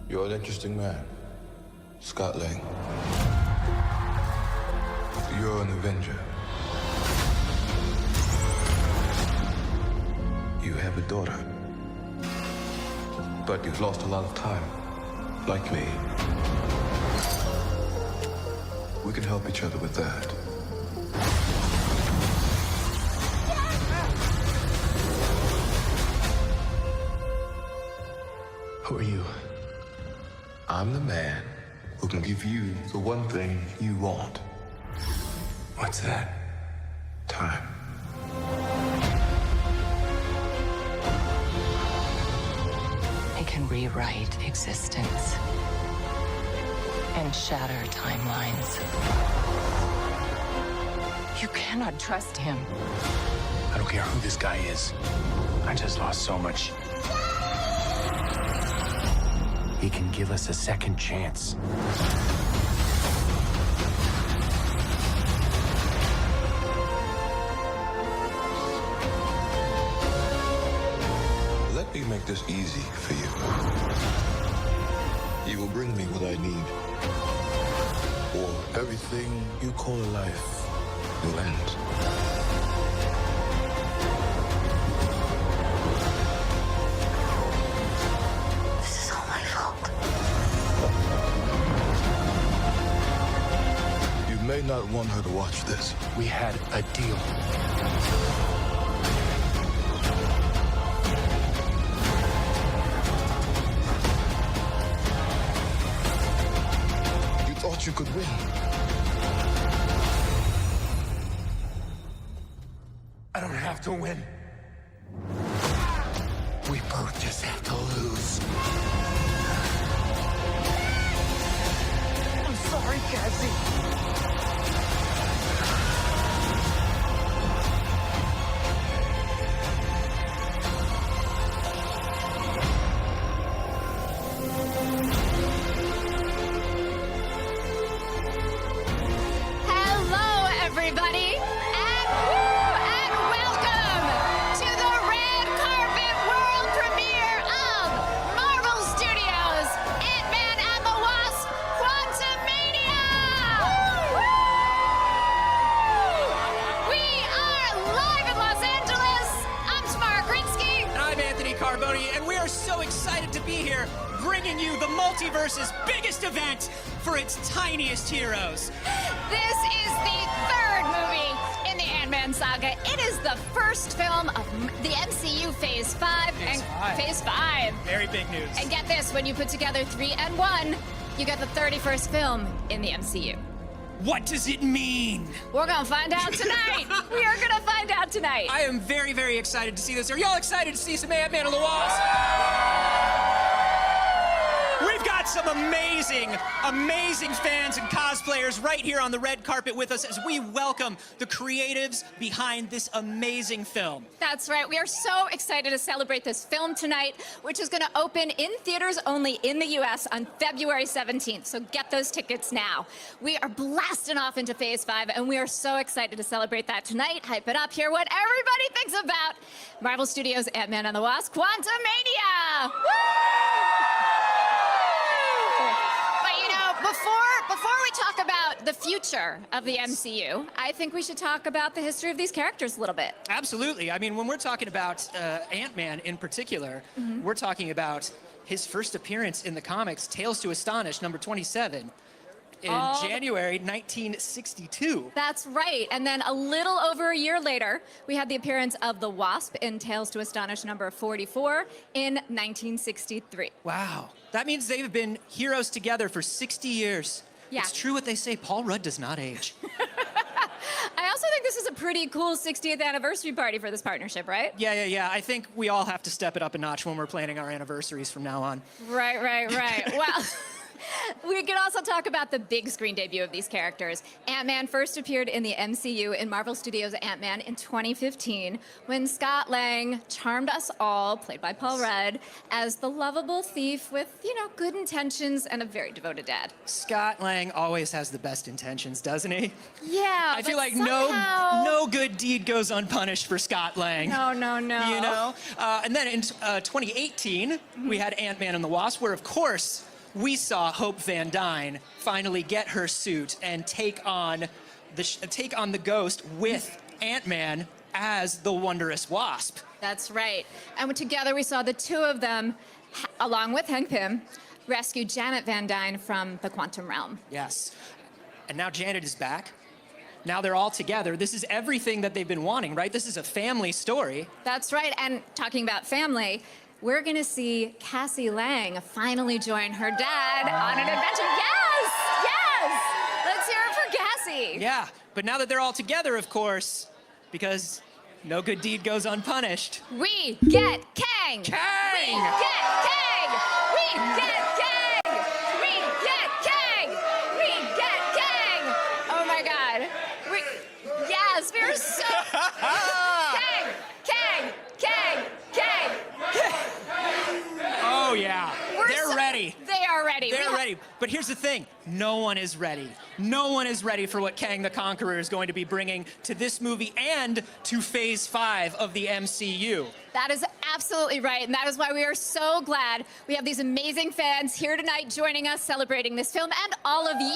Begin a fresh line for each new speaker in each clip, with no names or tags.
You're an interesting man, Scott Lang. You're an Avenger. You have a daughter. But you've lost a lot of time, like me. We can help each other with that. Who are you? I'm the man who can give you the one thing you want. What's that? Time.
It can rewrite existence and shatter timelines. You cannot trust him.
I don't care who this guy is. I just lost so much. He can give us a second chance.
Let me make this easy for you. You will bring me what I need, or everything you call a life will end.
This is all my fault.
You may not want her to watch this.
We had a deal.
Thought you could win.
I don't have to win. We both just have to lose. I'm sorry, Cassie.
Everybody, and welcome to the red carpet world premiere of Marvel Studios' Ant-Man and the Wasp: Quantumania! We are live in Los Angeles. I'm Tamara Krinsky.
And I'm Anthony Carboni, and we are so excited to be here, bringing you the multiverse's biggest event for its tiniest heroes.
This is the third movie in the Ant-Man saga. It is the first film of the MCU Phase 5. Phase 5.
Very big news.
And get this, when you put together 3 and 1, you get the 31st film in the MCU.
What does it mean?
We're gonna find out tonight. We are gonna find out tonight.
I am very, very excited to see this. Are y'all excited to see some Ant-Man and the Wasp? We've got some amazing, amazing fans and cosplayers right here on the red carpet with us as we welcome the creatives behind this amazing film.
That's right. We are so excited to celebrate this film tonight, which is going to open in theaters only in the U.S. on February 17th. So get those tickets now. We are blasting off into Phase 5, and we are so excited to celebrate that tonight. Hype it up, hear what everybody thinks about Marvel Studios' Ant-Man and the Wasp: Quantumania! Woo! Before we talk about the future of the MCU, I think we should talk about the history of these characters a little bit.
Absolutely. I mean, when we're talking about Ant-Man in particular, we're talking about his first appearance in the comics, Tales to Astonish, number 27, in January 1962.
That's right. And then a little over a year later, we had the appearance of the Wasp in Tales to Astonish number 44 in 1963.
Wow. That means they've been heroes together for 60 years.
Yeah.
It's true what they say, Paul Rudd does not age.
I also think this is a pretty cool 60th anniversary party for this partnership, right?
Yeah. I think we all have to step it up a notch when we're planning our anniversaries from now on.
Right. Well, we can also talk about the big screen debut of these characters. Ant-Man first appeared in the MCU in Marvel Studios' Ant-Man in 2015, when Scott Lang charmed us all, played by Paul Rudd, as the lovable thief with, good intentions and a very devoted dad.
Scott Lang always has the best intentions, doesn't he?
Yeah,
I feel like
somehow...
no good deed goes unpunished for Scott Lang.
No.
And then in 2018, we had Ant-Man and the Wasp, where, of course, we saw Hope Van Dyne finally get her suit and take on the Ghost with Ant-Man as the Wondrous Wasp.
That's right. And together we saw the two of them, along with Hank Pym, rescue Janet Van Dyne from the quantum realm.
Yes. And now Janet is back. Now they're all together. This is everything that they've been wanting, right? This is a family story.
That's right. And talking about family, we're going to see Cassie Lang finally join her dad on an adventure. Yes! Yes! Let's hear it for Cassie.
Yeah. But now that they're all together, of course, because no good deed goes unpunished.
We get Kang!
Kang!
We get Kang! We get Kang! We get Kang! We get Kang! Oh my God. Yes, we're so... Kang! Kang! Kang! Kang!
Oh yeah, they're ready.
They are ready.
They're ready. But here's the thing, no one is ready. No one is ready for what Kang the Conqueror is going to be bringing to this movie and to Phase 5 of the MCU.
That is absolutely right, and that is why we are so glad we have these amazing fans here tonight joining us, celebrating this film, and all of you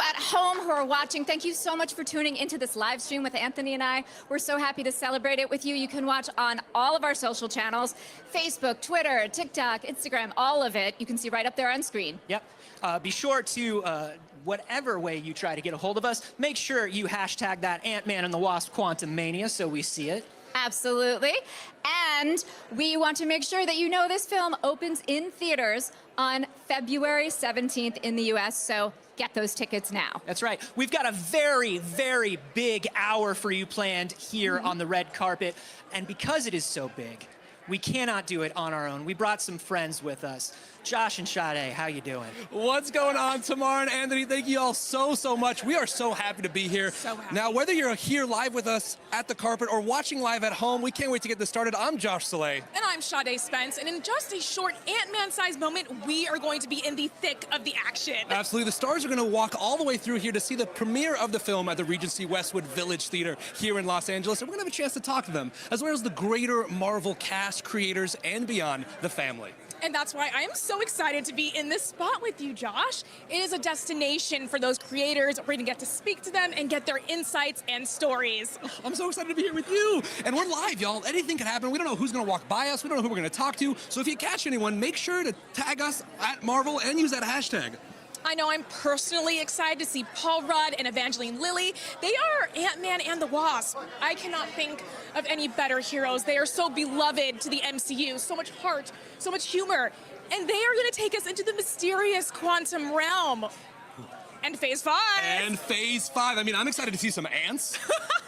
at home who are watching, thank you so much for tuning into this live stream with Anthony and I. We're so happy to celebrate it with you. You can watch on all of our social channels, Facebook, Twitter, TikTok, Instagram, all of it. You can see right up there on screen.
Yep. Be sure to, whatever way you try to get a hold of us, make sure you hashtag that Ant-Man and the Wasp quantumanIa so we see it.
Absolutely. And we want to make sure that you know this film opens in theaters on February 17th in the US, so get those tickets now.
That's right. We've got a very, very big hour for you planned here on the red carpet. And because it is so big, we cannot do it on our own. We brought some friends with us. Josh and Sade, how you doing?
What's going on, Tamar and Anthony? Thank you all so much. We are so happy to be here.
So happy.
Now, whether you're here live with us at the carpet or watching live at home, we can't wait to get this started. I'm Josh Saleh.
And I'm Sade Spence, and in just a short Ant-Man-sized moment, we are going to be in the thick of the action.
Absolutely. The stars are going to walk all the way through here to see the premiere of the film at the Regency Westwood Village Theater here in Los Angeles, and we're going to have a chance to talk to them, as well as the greater Marvel cast, creators, and beyond, the family.
And that's why I am so excited to be in this spot with you, Josh. It is a destination for those creators. We're going to get to speak to them and get their insights and stories.
I'm so excited to be here with you. And we're live, y'all. Anything can happen. We don't know who's going to walk by us. We don't know who we're going to talk to. So if you catch anyone, make sure to tag us at Marvel and use that hashtag.
I know I'm personally excited to see Paul Rudd and Evangeline Lilly. They are Ant-Man and the Wasp. I cannot think of any better heroes. They are so beloved to the MCU, so much heart, so much humor. And they are going to take us into the mysterious quantum realm. And Phase 5.
And Phase 5. I mean, I'm excited to see some ants,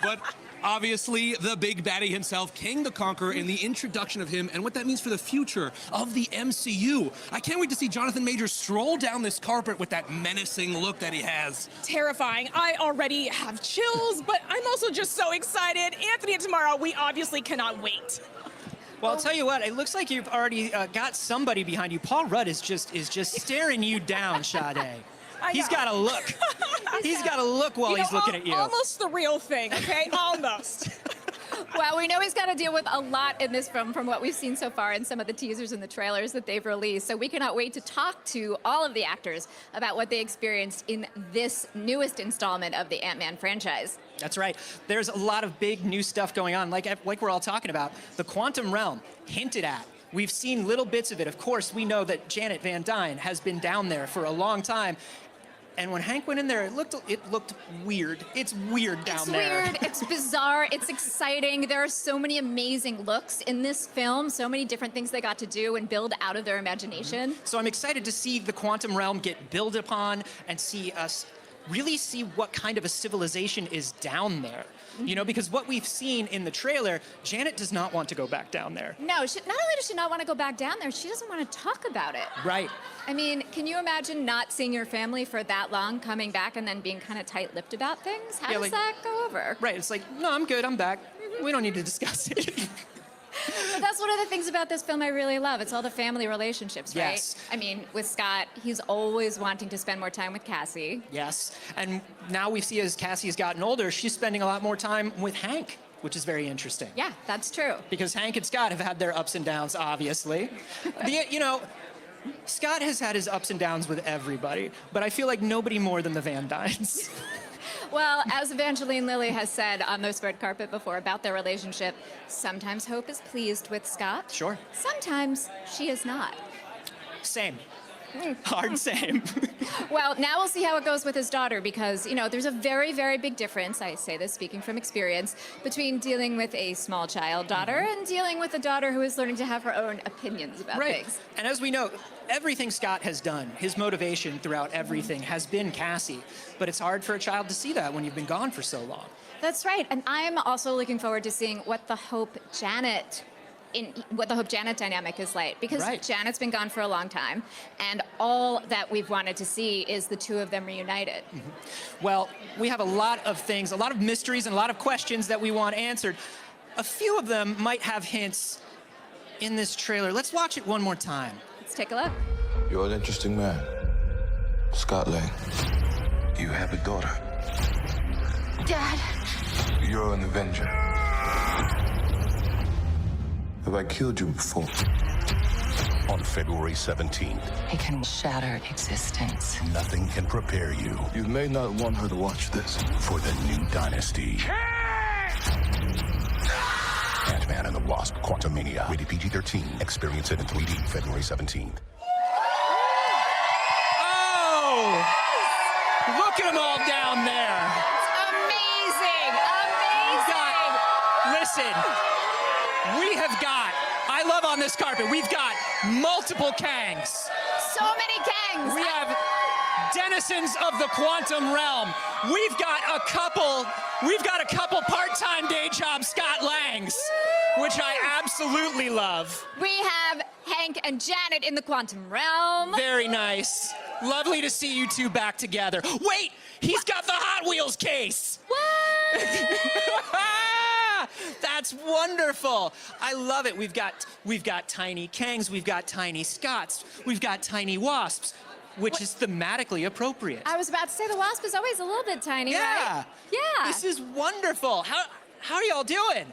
but obviously the big baddie himself, Kang the Conqueror, and the introduction of him and what that means for the future of the MCU. I can't wait to see Jonathan Majors stroll down this carpet with that menacing look that he has.
Terrifying. I already have chills, but I'm also just so excited. Anthony and Tamara, we obviously cannot wait.
Well, I'll tell you what, it looks like you've already got somebody behind you. Paul Rudd is just staring you down, Sade. He's got to look. He's got to look while he's looking at you.
Almost the real thing, okay? Almost.
Well, we know he's got to deal with a lot in this film from what we've seen so far in some of the teasers and the trailers that they've released. So we cannot wait to talk to all of the actors about what they experienced in this newest installment of the Ant-Man franchise.
That's right. There's a lot of big new stuff going on, like we're all talking about. The quantum realm, hinted at. We've seen little bits of it. Of course, we know that Janet Van Dyne has been down there for a long time. And when Hank went in there, it looked weird. It's weird down there.
It's weird, it's bizarre, it's exciting. There are so many amazing looks in this film, so many different things they got to do and build out of their imagination.
So I'm excited to see the quantum realm get built upon and see us really see what kind of a civilization is down there. You know, because what we've seen in the trailer, Janet does not want to go back down there.
No, not only does she not want to go back down there, she doesn't want to talk about it.
Right.
I mean, can you imagine not seeing your family for that long, coming back and then being kind of tight-lipped about things? How does that go over?
Right, it's like, no, I'm good, I'm back. We don't need to discuss it.
But that's one of the things about this film I really love. It's all the family relationships, right?
Yes.
I mean, with Scott, he's always wanting to spend more time with Cassie.
Yes, and now we see as Cassie has gotten older, she's spending a lot more time with Hank. which is very interesting.
Yeah, that's true.
Because Hank and Scott have had their ups and downs, obviously. Scott has had his ups and downs with everybody, but I feel like nobody more than the Van Dynes.
Well, as Evangeline Lilly has said on this red carpet before about their relationship, sometimes Hope is pleased with Scott.
Sure.
Sometimes she is not.
Same. Hard same.
Well, now we'll see how it goes with his daughter because, there's a very, very big difference, I say this speaking from experience, between dealing with a small child daughter and dealing with a daughter who is learning to have her own opinions about things.
And as we know, everything Scott has done, his motivation throughout everything has been Cassie. But it's hard for a child to see that when you've been gone for so long.
That's right. And I'm also looking forward to seeing what the Hope-Janet dynamic is like, because Janet's been gone for a long time, and all that we've wanted to see is the two of them reunited.
Well, we have a lot of things, a lot of mysteries, and a lot of questions that we want answered. A few of them might have hints in this trailer. Let's watch it one more time.
Let's take a look.
You're an interesting man, Scott Lang. You have a daughter.
Dad.
You're an Avenger. Have I killed you before?
On February 17th,
It can shatter existence.
nothing can prepare you
You may not want her to watch this.
for the new dynasty. Ant-Man and the Wasp: Quantumania. Rated PG-13. Experience it in 3D February 17th.
Oh! Look at them all down there.
Amazing!
Listen, we have got, I love on this carpet, we've got multiple Kangs.
So many Kangs!
We have denizens of the quantum realm. We've got a couple part-time day job Scott Langs, which I absolutely love.
We have Hank and Janet in the quantum realm.
Very nice. Lovely to see you two back together. Wait, he's got the Hot Wheels case.
What?
That's wonderful. I love it. We've got tiny Kangs, we've got tiny Scotts, we've got tiny Wasps, which is thematically appropriate.
I was about to say the Wasp is always a little bit tiny,
Yeah.
right? Yeah.
This is wonderful. How are y'all doing?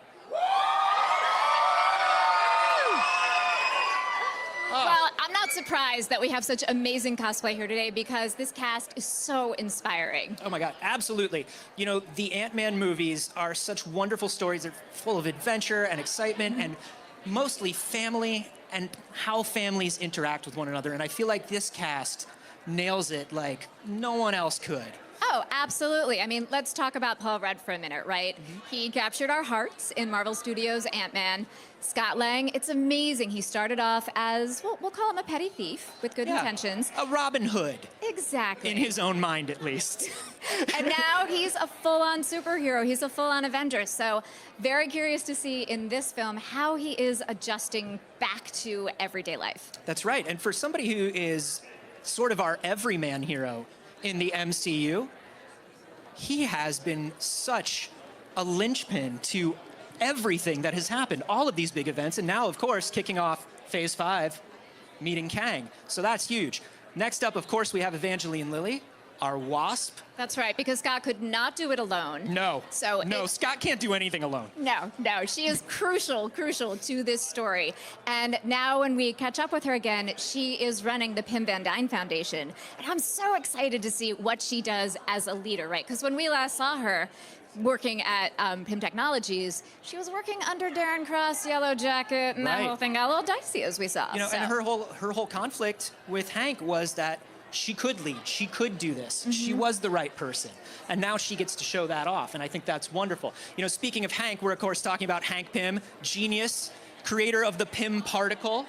Well, I'm not surprised that we have such amazing cosplay here today because this cast is so inspiring.
Oh my God, absolutely. The Ant-Man movies are such wonderful stories. They're full of adventure and excitement and mostly family and how families interact with one another. And I feel like this cast nails it like no one else could.
Oh, absolutely. I mean, let's talk about Paul Rudd for a minute, right? He captured our hearts in Marvel Studios' Ant-Man. Scott Lang, it's amazing. He started off as, well, we'll call him a petty thief with good intentions.
A Robin Hood.
Exactly.
In his own mind, at least.
And now he's a full-on superhero. He's a full-on Avenger. So very curious to see in this film how he is adjusting back to everyday life.
That's right. And for somebody who is sort of our everyman hero in the MCU, he has been such a linchpin to everything that has happened, all of these big events, and now, of course, kicking off Phase 5, meeting Kang. So that's huge. Next up, of course, we have Evangeline Lilly, our Wasp.
That's right, because Scott could not do it alone.
No,
So
no, Scott can't do anything alone.
No, she is crucial to this story. And now when we catch up with her again, she is running the Pim Van Dyne Foundation. And I'm so excited to see what she does as a leader, right? Because when we last saw her working at Pim Technologies, she was working under Darren Cross, Yellow Jacket, and that whole thing got a little dicey as we saw.
And her whole conflict with Hank was that she could lead, she could do this, she was the right person, and now she gets to show that off, and I think that's wonderful. Speaking of Hank, we're of course talking about Hank Pym, genius, creator of the Pym particle,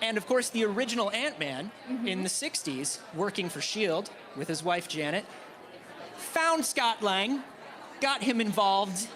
and of course the original Ant-Man in the 60s, working for S.H.I.E.L.D. with his wife Janet, found Scott Lang, got him involved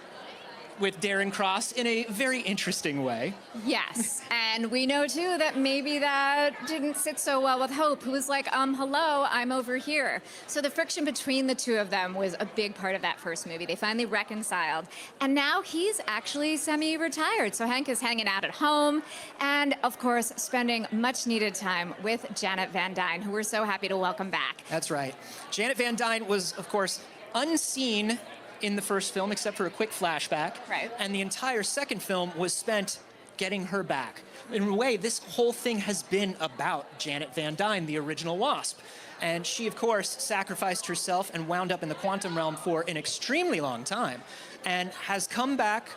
with Darren Cross in a very interesting way.
Yes, and we know too that maybe that didn't sit so well with Hope, who was like, hello, I'm over here. So the friction between the two of them was a big part of that first movie. They finally reconciled, and now he's actually semi-retired. So Hank is hanging out at home, and of course, spending much needed time with Janet Van Dyne, who we're so happy to welcome back.
That's right. Janet Van Dyne was, of course, unseen in the first film, except for a quick flashback.
Right.
And the entire second film was spent getting her back. In a way, this whole thing has been about Janet Van Dyne, the original Wasp. And she, of course, sacrificed herself and wound up in the quantum realm for an extremely long time and has come back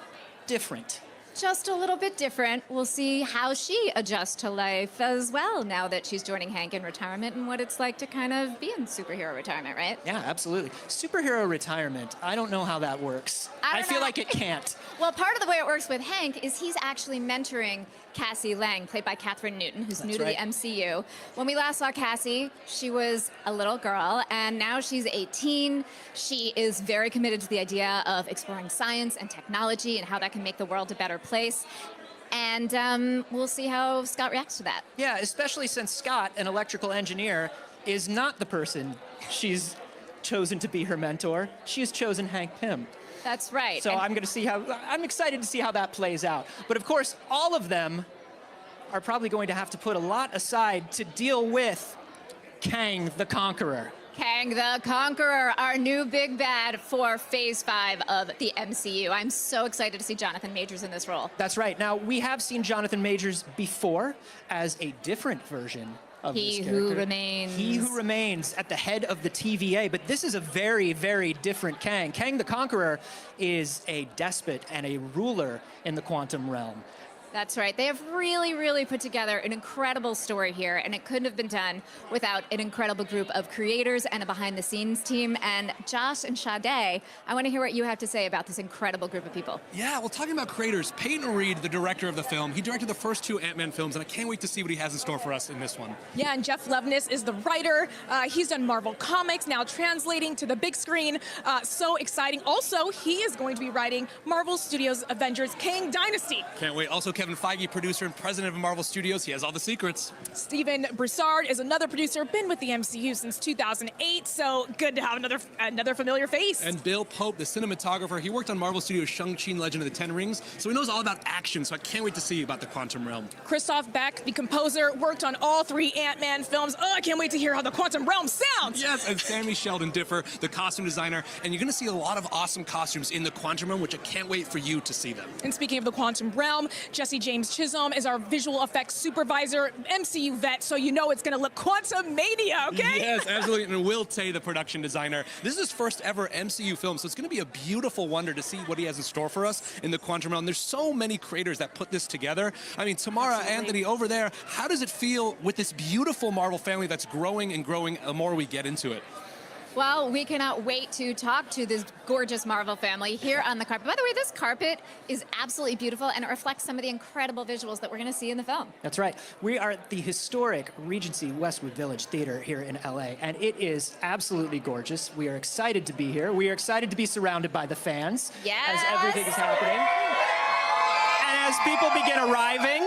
different.
Just a little bit different. We'll see how she adjusts to life as well now that she's joining Hank in retirement and what it's like to kind of be in superhero retirement, right?
Yeah, absolutely. Superhero retirement, I don't know how that works. I feel like it can't.
Well, part of the way it works with Hank is he's actually mentoring Cassie Lang, played by Katherine Newton, who's new to the MCU. When we last saw Cassie, she was a little girl, and now she's 18. She is very committed to the idea of exploring science and technology and how that can make the world a better place. And we'll see how Scott reacts to that.
Yeah, especially since Scott, an electrical engineer, is not the person she's chosen to be her mentor. She has chosen Hank Pym.
That's right.
So I'm excited to see how that plays out. But of course, all of them are probably going to have to put a lot aside to deal with Kang the Conqueror.
Kang the Conqueror, our new big bad for Phase 5 of the MCU. I'm so excited to see Jonathan Majors in this role.
That's right. Now, we have seen Jonathan Majors before as a different version of this character.
He Who Remains.
He Who Remains at the head of the TVA, but this is a very, very different Kang. Kang the Conqueror is a despot and a ruler in the quantum realm.
That's right. They have really, really put together an incredible story here, and it couldn't have been done without an incredible group of creators and a behind-the-scenes team. And Josh and Sade, I want to hear what you have to say about this incredible group of people.
Yeah, well, talking about creators, Peyton Reed, the director of the film, he directed the first 2 Ant-Man films, and I can't wait to see what he has in store for us in this one.
Yeah, and Jeff Loveness is the writer. He's done Marvel Comics, now translating to the big screen. So exciting. Also, he is going to be writing Marvel Studios' Avengers Kang Dynasty.
Can't wait. Also, Kevin Feige, producer and president of Marvel Studios, he has all the secrets.
Steven Broussard is another producer, been with the MCU since 2008, so good to have another familiar face.
And Bill Pope, the cinematographer, he worked on Marvel Studios' Shang-Chi and Legend of the Ten Rings, so he knows all about action, so I can't wait to see about the quantum realm.
Christoph Beck, the composer, worked on all 3 Ant-Man films. Oh, I can't wait to hear how the quantum realm sounds.
Yes, and Sammy Sheldon Differ, the costume designer, and you're going to see a lot of awesome costumes in the quantum realm, which I can't wait for you to see them.
And speaking of the quantum realm, Jesse James Chisholm is our visual effects supervisor, MCU vet, so you know it's going to look quantumania, okay?
Yes, absolutely. And Will Tay, the production designer. This is his first ever MCU film, so it's going to be a beautiful wonder to see what he has in store for us in the quantum realm. There's so many creators that put this together. I mean, Tamara, Anthony, over there, how does it feel with this beautiful Marvel family that's growing and growing the more we get into it?
Well, we cannot wait to talk to this gorgeous Marvel family here on the carpet. By the way, this carpet is absolutely beautiful, and it reflects some of the incredible visuals that we're going to see in the film.
That's right. We are at the historic Regency Westwood Village Theater here in LA, and it is absolutely gorgeous. We are excited to be here. We are excited to be surrounded by the fans as everything is happening. And as people begin arriving,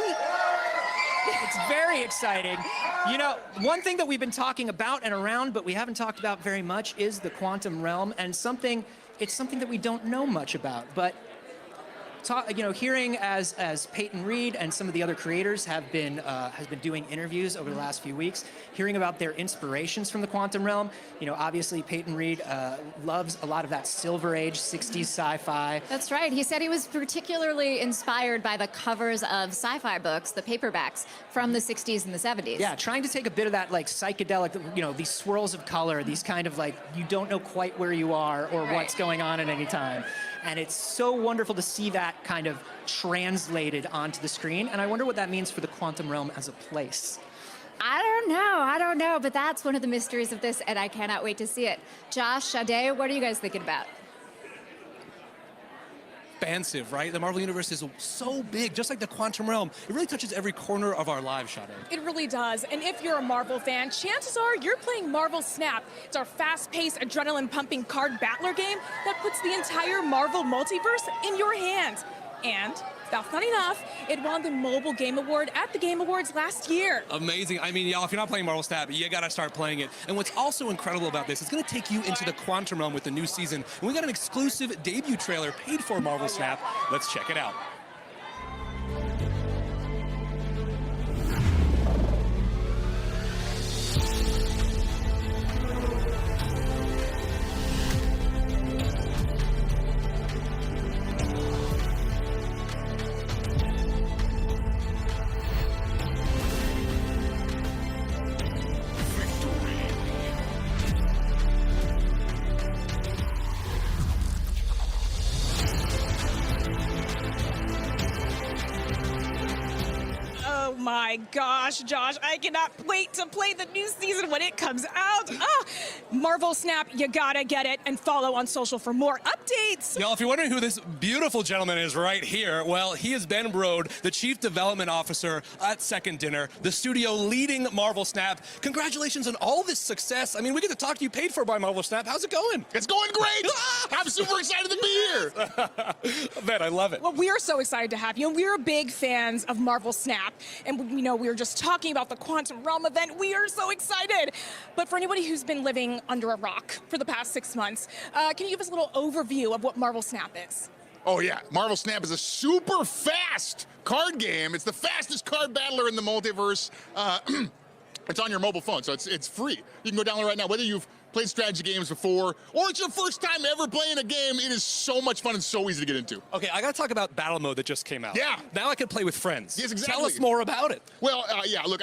it's very exciting. You know, one thing that we've been talking about and around, but we haven't talked about very much, is the quantum realm, and it's something that we don't know much about. But hearing as Peyton Reed and some of the other creators has been doing interviews over the last few weeks, hearing about their inspirations from the quantum realm. You know, obviously Peyton Reed loves a lot of that Silver Age 60s sci-fi.
That's right. He said he was particularly inspired by the covers of sci-fi books, the paperbacks from the 60s and the 70s.
Yeah, trying to take a bit of that like psychedelic, you know, these swirls of color, these kind of like you don't know quite where you are or what's going on at any time. And it's so wonderful to see that kind of translated onto the screen. And I wonder what that means for the quantum realm as a place.
I don't know, but that's one of the mysteries of this, and I cannot wait to see it. Josh, Sade, what are you guys thinking about?
Expansive, right? The Marvel Universe is so big, just like the quantum realm. It really touches every corner of our lives, Sade.
It really does. And if you're a Marvel fan, chances are you're playing Marvel Snap. It's our fast-paced, adrenaline-pumping card battler game that puts the entire Marvel multiverse in your hands. And that's not enough. It won the Mobile Game Award at the Game Awards last year.
Amazing. I mean, y'all, if you're not playing Marvel Snap, you gotta start playing it. And what's also incredible about this, it's gonna take you into the quantum realm with the new season. And we got an exclusive debut trailer paid for Marvel Snap. Let's check it out.
my gosh, Josh, I cannot wait to play the new season when it comes out. Ah, Marvel Snap, you gotta get it and follow on social for more updates.
Y'all, if you're wondering who this beautiful gentleman is right here, well, he is Ben Brode, the Chief Development Officer at Second Dinner, the studio leading Marvel Snap. Congratulations on all this success. I mean, we get to talk to you paid for by Marvel Snap. How's it going?
It's going great. I'm super excited to be here.
Ben, I love it.
Well, we are so excited to have you, and we're big fans of Marvel Snap. And we were just talking about the Quantum Realm event. We are so excited. But for anybody who's been living under a rock for the past 6 months, can you give us a little overview of what Marvel Snap is?
Oh yeah, Marvel Snap is a super fast card game. It's the fastest card battler in the multiverse. It's on your mobile phone, so it's free. You can go download it right now, whether you've played strategy games before, or it's your first time ever playing a game. It is so much fun and so easy to get into.
Okay, I gotta talk about battle mode that just came out.
Yeah.
Now I can play with friends.
Yes, exactly.
Tell us more about it.
Well, yeah, look,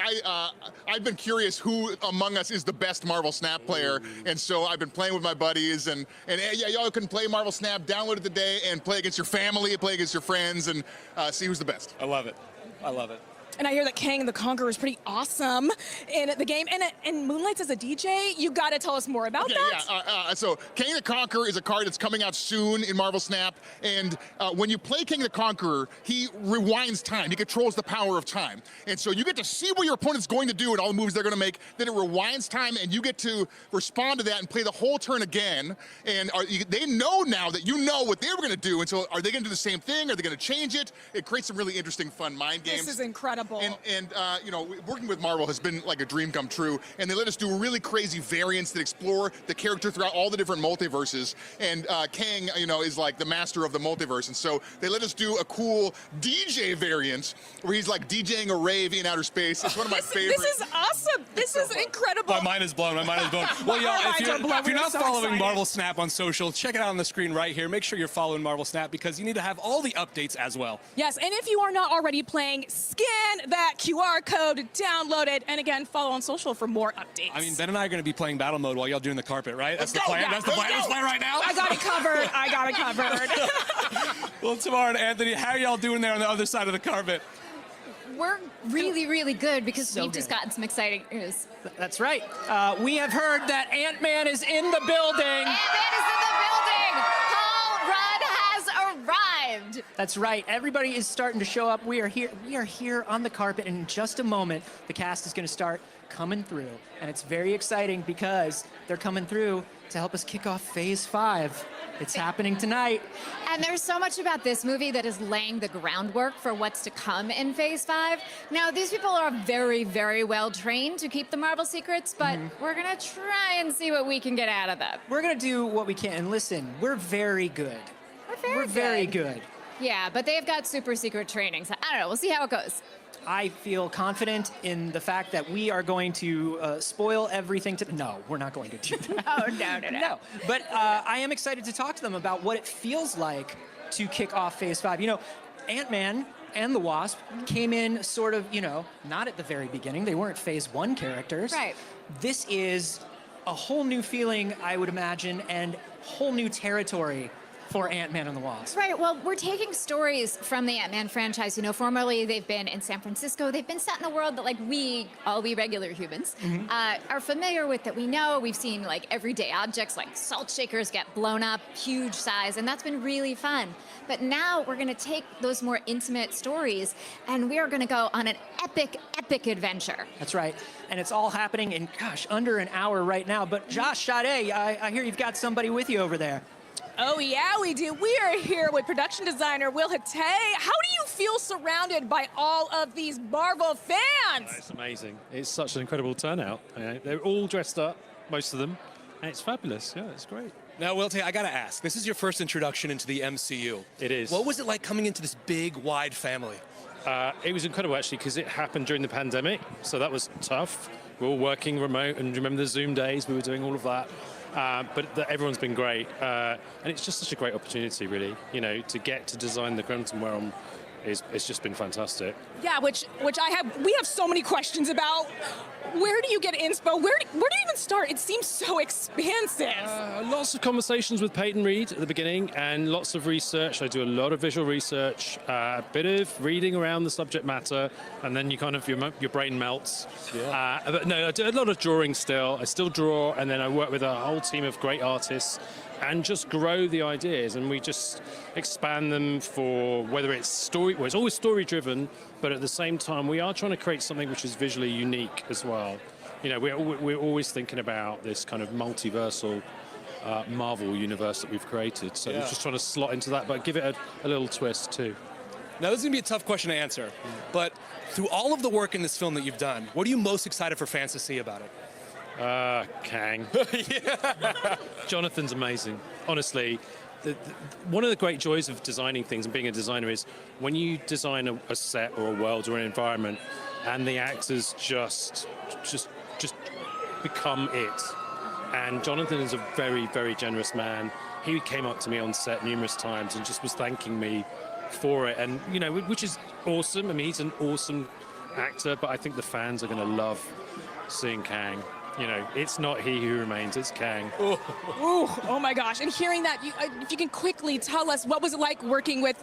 I've been curious who among us is the best Marvel Snap player, and so I've been playing with my buddies, and yeah, y'all can play Marvel Snap, download it today, and play against your family, play against your friends, and see who's the best.
I love it. I love it.
And I hear that Kang the Conqueror is pretty awesome in the game. And Moonlight's as a DJ, you gotta tell us more about that.
Yeah, so Kang the Conqueror is a card that's coming out soon in Marvel Snap, and when you play Kang the Conqueror, he rewinds time. He controls the power of time. And so you get to see what your opponent's going to do and all the moves they're gonna make, then it rewinds time, and you get to respond to that and play the whole turn again. And they know now that you know what they were gonna do, and so are they gonna do the same thing? Are they gonna change it? It creates some really interesting, fun mind games.
This is incredible.
And you know, working with Marvel has been like a dream come true, and they let us do really crazy variants that explore the character throughout all the different multiverses. And Kang, you know, is like the master of the multiverse, and so they let us do a cool DJ variant where he's like DJing a rave in outer space. It's one of my favorites.
This is awesome. This is incredible.
My mind is blown. My mind is blown. Well, y'all, if you're not following Marvel Snap on social, check it out on the screen right here. Make sure you're following Marvel Snap because you need to have all the updates as well.
Yes, and if you are not already playing, scan that QR code, download it, and again, follow on social for more updates.
I mean, Ben and I are going to be playing battle mode while y'all doing the carpet, right? That's the
go,
plan.
yeah,
That's the plan. Let's play right now.
I got it covered. I got it covered.
Well, Tamara and Anthony, how are y'all doing there on the other side of the carpet?
We're really, really good because
So
we've just
good.
gotten some exciting news.
That's right. We have heard that Ant-Man is in the building.
Ant-Man is in the building! Paul Rudd has arrived!
That's right. Everybody is starting to show up. We are here. We are here on the carpet, and in just a moment, the cast is going to start coming through, and it's very exciting because they're coming through to help us kick off Phase 5. It's happening tonight.
And there's so much about this movie that is laying the groundwork for what's to come in Phase 5. Now, these people are very, very well trained to keep the Marvel secrets, but we're gonna try and see what we can get out of them.
We're going to do what we can. And listen, we're very good.
We're
very good.
Yeah, but they've got super secret training, so I don't know. We'll see how it goes.
I feel confident in the fact that we are going to spoil everything to... No, we're not going to do that.
Oh, no.
No, but I am excited to talk to them about what it feels like to kick off Phase 5. You know, Ant-Man and the Wasp came in sort of, you know, not at the very beginning. They weren't Phase 1 characters.
Right.
This is a whole new feeling, I would imagine, and whole new territory for Ant-Man and the Wasp.
Right, well, we're taking stories from the Ant-Man franchise. You know, formerly they've been in San Francisco. They've been set in a world that, like, all we regular humans, are familiar with, that we know. We've seen, like, everyday objects, like salt shakers get blown up, huge size, and that's been really fun. But now we're going to take those more intimate stories, and we are going to go on an epic, epic adventure.
That's right. And it's all happening in, gosh, under an hour right now. But Josh, Sade, I hear you've got somebody with you over there.
Oh, yeah, we do. We are here with production designer Will Hatay. How do you feel surrounded by all of these Marvel fans?
It's amazing. It's such an incredible turnout. They're all dressed up, most of them, and it's fabulous. Yeah, it's great.
Now, Wilte, I gotta ask, this is your first introduction into the MCU.
It is.
What was it like coming into this big, wide family?
It was incredible, actually, because it happened during the pandemic, so that was tough. We're all working remote, and remember the Zoom days, we were doing all of that. Everyone's been great, and it's just such a great opportunity, really, you know, to get to design the Quantum Realm it's just been fantastic.
Yeah, which we have so many questions about. Where do you get inspo? Where do you even start? It seems so expansive.
Lots of conversations with Peyton Reed at the beginning, and lots of research. I do a lot of visual research, a bit of reading around the subject matter, and then you kind of your brain melts. Yeah. But no, I do a lot of drawing still. I still draw, and then I work with a whole team of great artists, and just grow the ideas, and we just expand them for whether it's story. Well, it's always story driven, but at the same time, we are trying to create something which is visually unique as well. You know, we're always thinking about this kind of multiversal Marvel universe that we've created. So we're just trying to slot into that, but give it a little twist too.
Now, this is going to be a tough question to answer, but through all of the work in this film that you've done, what are you most excited for fans to see about it?
Kang. Jonathan's amazing. Honestly, one of the great joys of designing things and being a designer is when you design a set or a world or an environment and the actors just become it. And Jonathan is a very, very generous man. He came up to me on set numerous times and just was thanking me for it. And, you know, which is awesome. I mean, he's an awesome actor, but I think the fans are going to love seeing Kang. You know, it's not he who remains, it's Kang.
Ooh, oh my gosh. And hearing that, if you can quickly tell us, what was it like working with,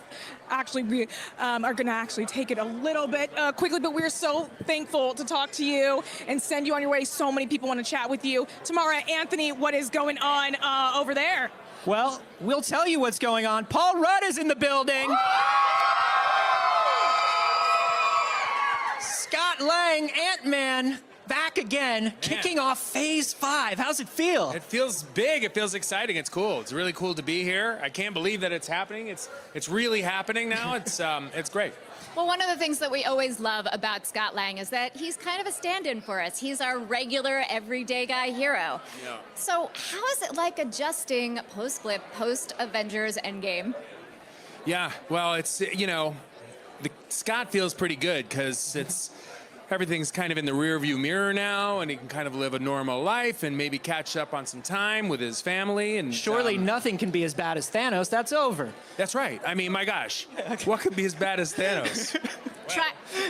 actually, we are going to actually take it a little bit quickly, but we're so thankful to talk to you and send you on your way. So many people want to chat with you. Tamara, Anthony, what is going on over there?
Well, we'll tell you what's going on. Paul Rudd is in the building. Scott Lang, Ant-Man, back again, kicking off Phase 5. How's it feel?
It feels big. It feels exciting. It's cool. It's really cool to be here. I can't believe that it's happening. It's really happening now. It's great.
Well, one of the things that we always love about Scott Lang is that he's kind of a stand-in for us. He's our regular, everyday guy hero.
Yeah.
So how is it like adjusting post-Blip, post-Avengers Endgame?
Yeah, well, it's, you know, Scott feels pretty good because everything's kind of in the rearview mirror now, and he can kind of live a normal life and maybe catch up on some time with his family. And
surely nothing can be as bad as Thanos. That's over.
That's right. I mean, my gosh, what could be as bad as Thanos?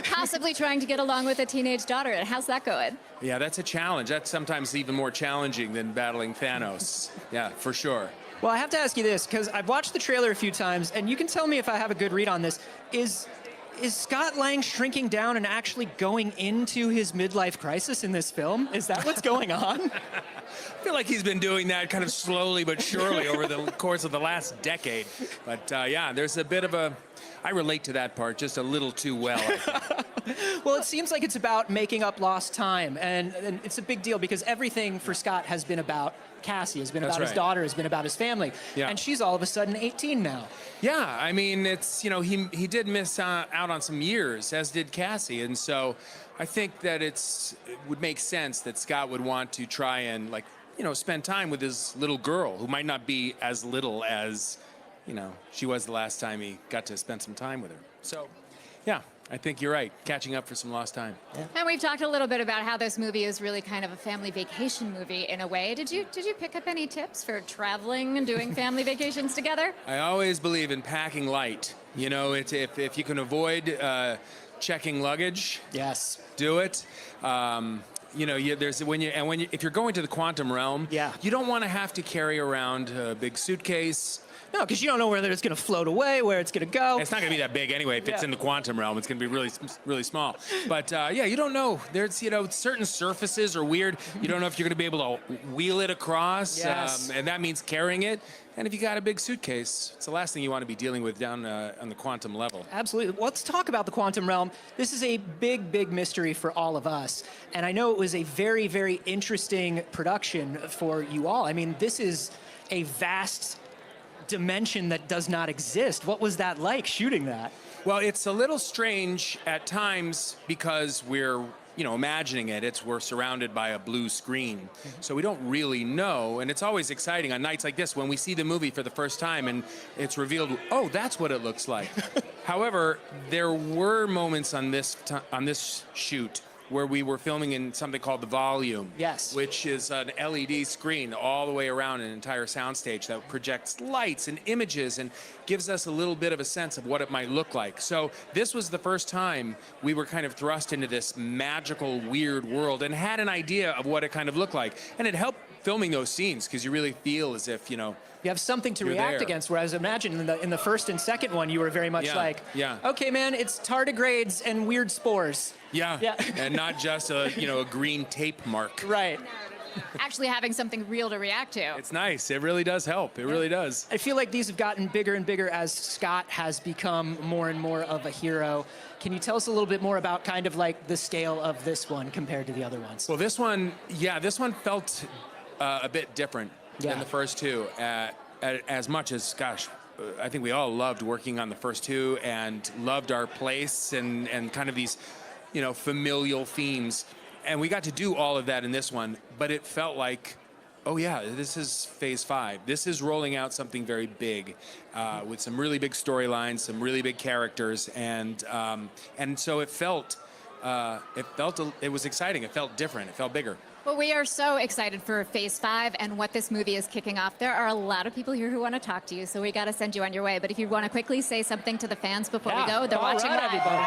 Possibly trying to get along with a teenage daughter. How's that going?
Yeah, that's a challenge. That's sometimes even more challenging than battling Thanos. Yeah, for sure.
Well, I have to ask you this, because I've watched the trailer a few times, and you can tell me if I have a good read on this. Is Scott Lang shrinking down and actually going into his midlife crisis in this film? Is that what's going on?
I feel like he's been doing that kind of slowly but surely over the course of the last decade. But yeah, there's a bit of I relate to that part just a little too well, I think.
Well, it seems like it's about making up lost time, and it's a big deal because everything for Scott has been about Cassie, has been about his daughter, has been about his family. Yeah. And she's all of a sudden 18 now.
Yeah, I mean, it's, you know, he did miss out on some years, as did Cassie. And so I think that it would make sense that Scott would want to try and, like, you know, spend time with his little girl, who might not be as little as, you know, she was the last time he got to spend some time with her. So, yeah. I think you're right. Catching up for some lost time.
Yeah. And we've talked a little bit about how this movie is really kind of a family vacation movie in a way. Did you pick up any tips for traveling and doing family vacations together?
I always believe in packing light. You know, if you can avoid checking luggage,
yes,
do it. You know, if you're going to the quantum realm, you don't want to have to carry around a big suitcase.
No, because you don't know whether it's going to float away, where it's going to go.
It's not going to be that big anyway. If it's in the quantum realm, it's going to be really, really small. But yeah, you don't know. There's, you know, certain surfaces are weird. You don't know if you're going to be able to wheel it across, and that means carrying it. And if you got a big suitcase, it's the last thing you want to be dealing with down on the quantum level.
Absolutely. Well, let's talk about the quantum realm. This is a big, big mystery for all of us. And I know it was a very, very interesting production for you all. I mean, this is a vast dimension that does not exist. What was that like, shooting that?
Well, it's a little strange at times because we're, you know, imagining it. We're surrounded by a blue screen. So we don't really know, and it's always exciting on nights like this when we see the movie for the first time and it's revealed, oh, that's what it looks like. However, there were moments on this shoot where we were filming in something called the Volume.
Yes.
Which is an LED screen all the way around an entire soundstage that projects lights and images and gives us a little bit of a sense of what it might look like. So this was the first time we were kind of thrust into this magical, weird world and had an idea of what it kind of looked like. And it helped filming those scenes because you really feel as if, you
have something to
You're
react
there.
against, whereas imagine in the first and second one, you were very much like,
yeah.
okay, man, it's tardigrades and weird spores.
Yeah.
Yeah.
And not just a green tape mark.
Right.
Actually having something real to react to.
It's nice. It really does help. It really does.
I feel like these have gotten bigger and bigger as Scott has become more and more of a hero. Can you tell us a little bit more about kind of like the scale of this one compared to the other ones?
Well, this one felt a bit different than the first two. As much as, gosh, I think we all loved working on the first two and loved our place and kind of these, familial themes. And we got to do all of that in this one, but it felt like, oh yeah, this is phase 5. This is rolling out something very big with some really big storylines, some really big characters, and so it was exciting. It felt different. It felt bigger.
Well, we are so excited for Phase 5 and what this movie is kicking off. There are a lot of people here who want to talk to you, so we got to send you on your way. But if you want to quickly say something to the fans before we go, they're watching live.
Everybody.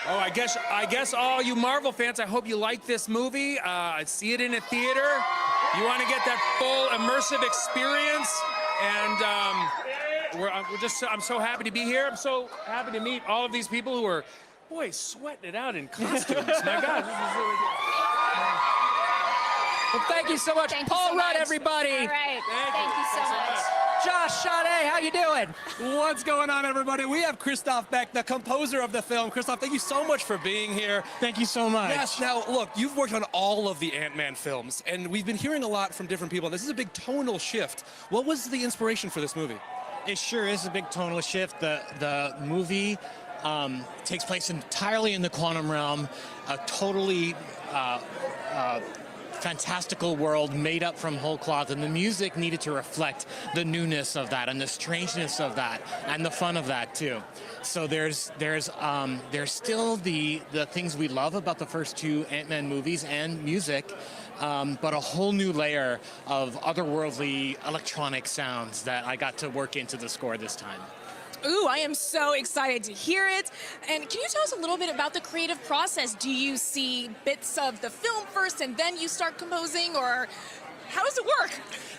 Oh, I guess all you Marvel fans, I hope you like this movie. See it in a theater. You want to get that full immersive experience, and I'm so happy to be here. I'm so happy to meet all of these people who are, boy, sweating it out in costumes. My God, this is really good.
Well, thank you so much.
Thank you
Paul
so
Rudd,
much.
everybody.
All right. Thank you so much.
Josh Sade, how you doing?
What's going on, everybody? We have Christoph Beck, the composer of the film. Christoph, thank you so much for being here.
Thank you so much.
Yes, now, look, you've worked on all of the Ant-Man films, and we've been hearing a lot from different people. This is a big tonal shift. What was the inspiration for this movie?
It sure is a big tonal shift. The movie takes place entirely in the quantum realm, a totally fantastical world made up from whole cloth, and the music needed to reflect the newness of that and the strangeness of that and the fun of that too. So there's still the things we love about the first two Ant-Man movies and music, but a whole new layer of otherworldly electronic sounds that I got to work into the score this time.
Ooh, I am so excited to hear it. And can you tell us a little bit about the creative process? Do you see bits of the film first and then you start composing, or how does it work?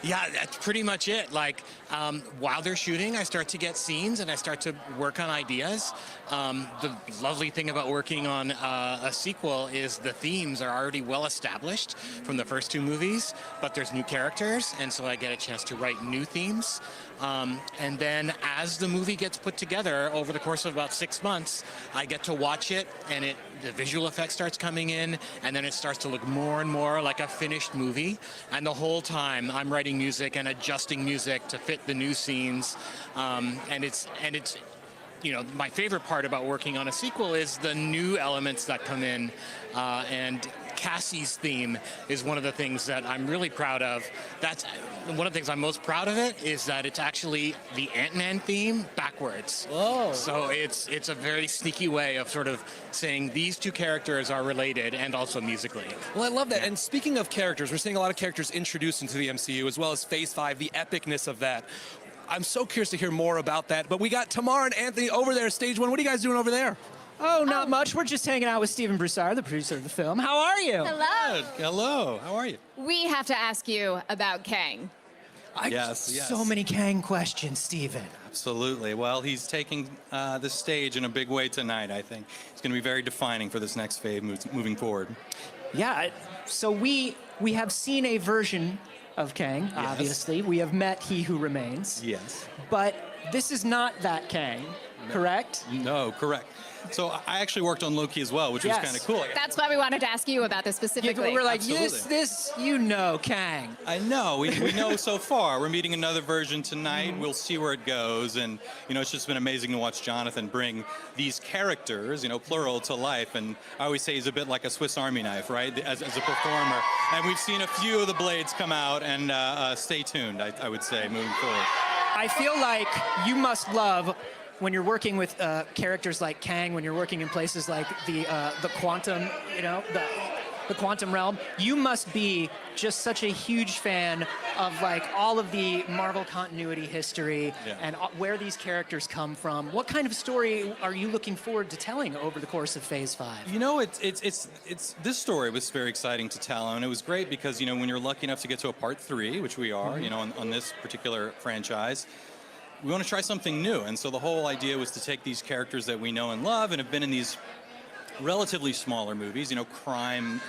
Yeah, that's pretty much it. Like, while they're shooting, I start to get scenes and I start to work on ideas. The lovely thing about working on a sequel is the themes are already well established from the first two movies, but there's new characters, and so I get a chance to write new themes. And then as the movie gets put together over the course of about 6 months, I get to watch it, and the visual effect starts coming in, and then it starts to look more and more like a finished movie. And the whole time I'm writing music and adjusting music to fit the new scenes. And it's my favorite part about working on a sequel is the new elements that come in, and Cassie's theme is one of the things that I'm really proud of. That's one of the things I'm most proud of it, is that it's actually the Ant-Man theme backwards.
Whoa.
So it's a very sneaky way of sort of saying these two characters are related, and also musically.
Well, I love that. And speaking of characters, we're seeing a lot of characters introduced into the MCU, as well as Phase 5, the epicness of that. I'm so curious to hear more about that. But we got Tamar and Anthony over there, Stage 1. What are you guys doing over there?
Oh, not much. We're just hanging out with Stephen Broussard, the producer of the film. How are you?
Hello.
Good. Hello. How are you?
We have to ask you about Kang.
Yes.
So many Kang questions, Stephen.
Absolutely. Well, he's taking the stage in a big way tonight, I think. It's going to be very defining for this next phase moving forward.
Yeah, so we have seen a version of Kang, obviously. We have met He Who Remains.
Yes.
But this is not that Kang, correct?
No, correct. So I actually worked on Loki as well, which was kind of cool.
That's why we wanted to ask you about this specifically.
We're like,
Absolutely.
this, Kang.
I know. We know so far. We're meeting another version tonight. We'll see where it goes. And, it's just been amazing to watch Jonathan bring these characters, plural, to life. And I always say he's a bit like a Swiss Army knife, right, as a performer. And we've seen a few of the blades come out. And stay tuned, I would say, moving forward.
I feel like you must love when you're working with characters like Kang, when you're working in places like the quantum, the quantum realm, you must be just such a huge fan of like all of the Marvel continuity history and where these characters come from. What kind of story are you looking forward to telling over the course of Phase 5?
You know, it's this story was very exciting to tell, and it was great because, you know, when you're lucky enough to get to a part 3, which we are, you know, on this particular franchise, we want to try something new. And so the whole idea was to take these characters that we know and love and have been in these relatively smaller movies, you know, crime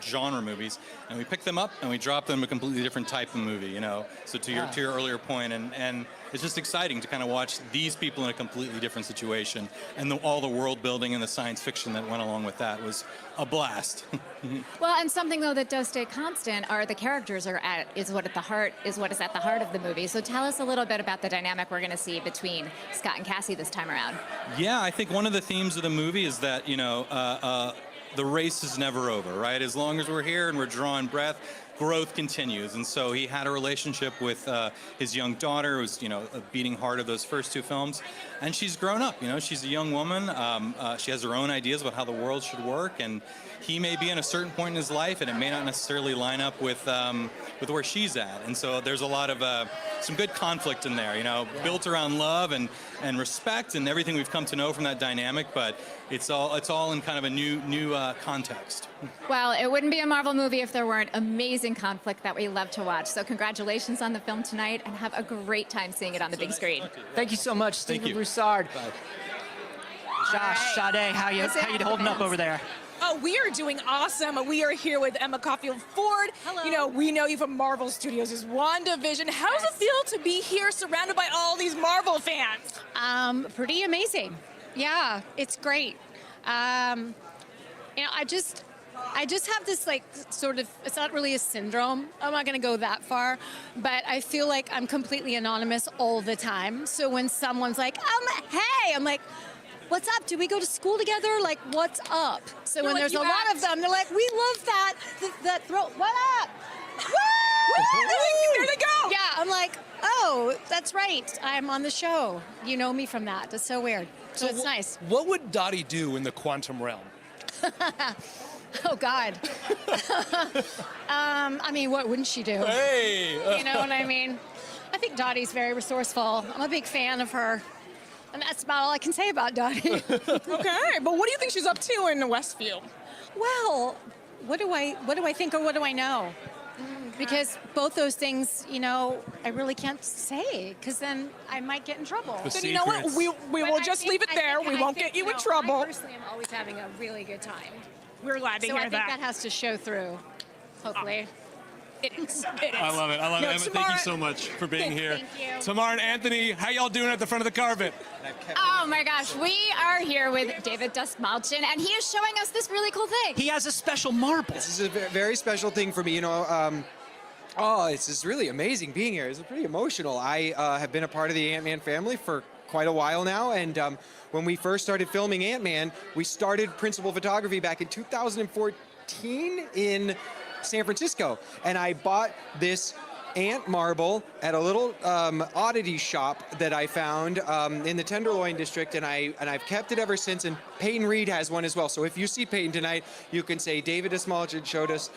genre movies, and we pick them up and we drop them in a completely different type of movie, you know. So to your earlier point, and it's just exciting to kind of watch these people in a completely different situation, and all the world building and the science fiction that went along with that was a blast.
Well, and something though that does stay constant are the characters is what is at the heart of the movie. So tell us a little bit about the dynamic we're going to see between Scott and Cassie this time around.
Yeah, I think one of the themes of the movie is that, you know, the race is never over, right? As long as we're here and we're drawing breath, growth continues. And so he had a relationship with his young daughter, who was, you know, a beating heart of those first 2 films. And she's grown up, you know, she's a young woman. She has her own ideas about how the world should work. And he may be in a certain point in his life, and it may not necessarily line up with where she's at. And so there's a lot of some good conflict in there, you know, built around love and respect and everything we've come to know from that dynamic. But it's all in kind of a new context.
Well, it wouldn't be a Marvel movie if there weren't amazing conflict that we love to watch. So congratulations on the film tonight, and have a great time seeing it on the big screen.
Thank you so much, Stephen Broussard.
Bye.
Josh, Sade, how you holding up over there?
Oh, we are doing awesome. We are here with Emma Caulfield Ford.
Hello.
You know, we know you from Marvel Studios as WandaVision. How does it feel to be here surrounded by all these Marvel fans?
Pretty amazing. Yeah, it's great. You know, I just have this like sort of, it's not really a syndrome. I'm not going to go that far, but I feel like I'm completely anonymous all the time. So when someone's like, hey, I'm like, what's up? Do we go to school together? Like, what's up? So when there's a lot of them, they're like, we love that throat. What up? Woo!
There they go.
Yeah, I'm like, oh, that's right. I'm on the show. You know me from that. That's so weird. So it's nice.
What would Dottie do in the quantum realm?
Oh, God. I mean, what wouldn't she do?
Hey!
You know what I mean? I think Dottie's very resourceful. I'm a big fan of her. And that's about all I can say about Dottie.
Okay, but what do you think she's up to in Westfield?
Well, what do I think or what do I know? Because both those things, you know, I really can't say, because then I might get in trouble.
Then you know what? We will just leave it there. We won't get you in trouble.
I personally am always having a really good time.
We're glad to
So
hear
I think that has to show through, hopefully.
It is. It is.
I love it. I love it. Emma, thank you
Tamara-
so much for being here.
Thank you.
Tamara and Anthony, how y'all doing at the front of the carpet?
Oh my gosh, we are here with David Dastmalchian, and he is showing us this really cool thing.
He has a special marble.
This is a very special thing for me, you know. It's just really amazing being here. It's pretty emotional. I have been a part of the Ant-Man family for quite a while now, and when we first started filming Ant-Man, we started principal photography back in 2014 in San Francisco, and I bought this ant marble at a little oddity shop that I found in the Tenderloin district, and I've kept it ever since. And Peyton Reed has one as well. So if you see Peyton tonight, you can say David Dastmalchian showed us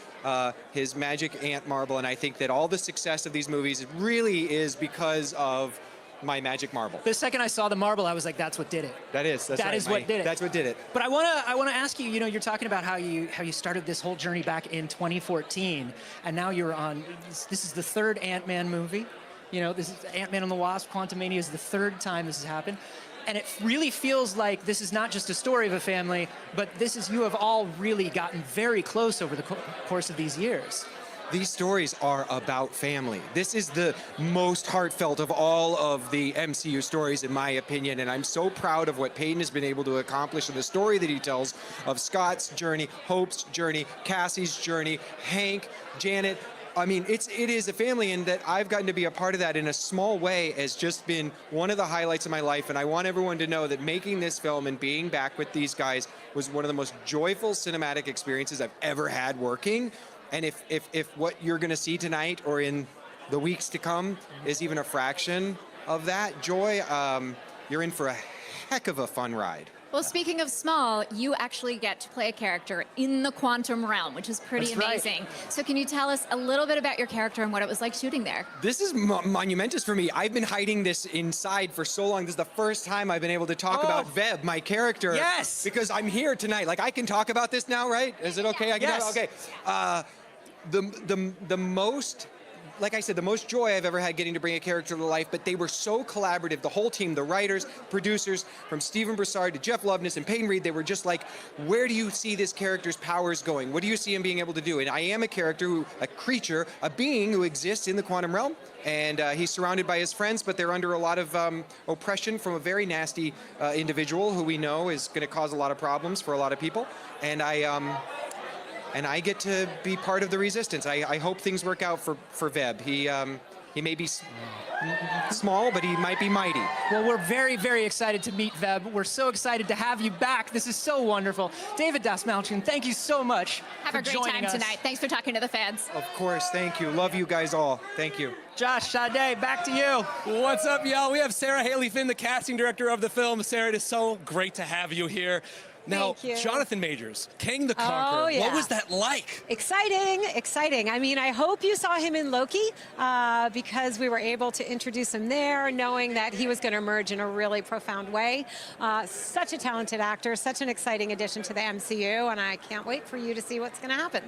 his magic ant marble, and I think that all the success of these movies really is because of my magic marble.
The second I saw the marble, I was like, that's what did it.
That is
That is what did it.
That's what did it.
But I wanna ask you, you know, you're talking about how you started this whole journey back in 2014, and now you're on, this is the 3rd Ant-Man movie. You know, this is Ant-Man and the Wasp, Quantumania is the 3rd time this has happened. And it really feels like this is not just a story of a family, but this is, you have all really gotten very close over the course of these years.
These stories are about family. This is the most heartfelt of all of the MCU stories, in my opinion, and I'm so proud of what Peyton has been able to accomplish in the story that he tells of Scott's journey, Hope's journey, Cassie's journey, Hank, Janet. I mean, it is a family, and that I've gotten to be a part of that in a small way has just been one of the highlights of my life, and I want everyone to know that making this film and being back with these guys was one of the most joyful cinematic experiences I've ever had working. And if what you're going to see tonight or in the weeks to come is even a fraction of that joy, you're in for a heck of a fun ride.
Well, speaking of small, you actually get to play a character in the quantum realm, which is pretty
That's right.
amazing. So can you tell us a little bit about your character and what it was like shooting there?
This is monumentous for me. I've been hiding this inside for so long. This is the first time I've been able to talk about Veb, my character.
Yes!
Because I'm here tonight. Like, I can talk about this now, right? Is it okay? I can
Yes.
talk? Okay. The most, like I said, the most joy I've ever had getting to bring a character to life, but they were so collaborative. The whole team, the writers, producers, from Stephen Broussard to Jeff Loveness and Peyton Reed, they were just like, where do you see this character's powers going? What do you see him being able to do? And I am a character, a creature, a being who exists in the quantum realm, and he's surrounded by his friends, but they're under a lot of oppression from a very nasty individual who we know is going to cause a lot of problems for a lot of people. And I get to be part of the resistance. I hope things work out for Veb. He may be small, but he might be mighty.
Well, we're very, very excited to meet Veb. We're so excited to have you back. This is so wonderful. David Dasmalchian, thank you so much
Have
for
a great
joining
time
us.
tonight. Thanks for talking to the fans.
Of course, thank you. Love you guys all. Thank you.
Josh, Sade, back to you.
What's up, y'all? We have Sarah Haley Finn, the casting director of the film. Sarah, it is so great to have you here. Now,
Thank you.
Jonathan Majors, King the Conqueror,
Oh, yeah.
what was that like?
Exciting, exciting. I mean, I hope you saw him in Loki because we were able to introduce him there, knowing that he was going to emerge in a really profound way. Such a talented actor, such an exciting addition to the MCU, and I can't wait for you to see what's going to happen.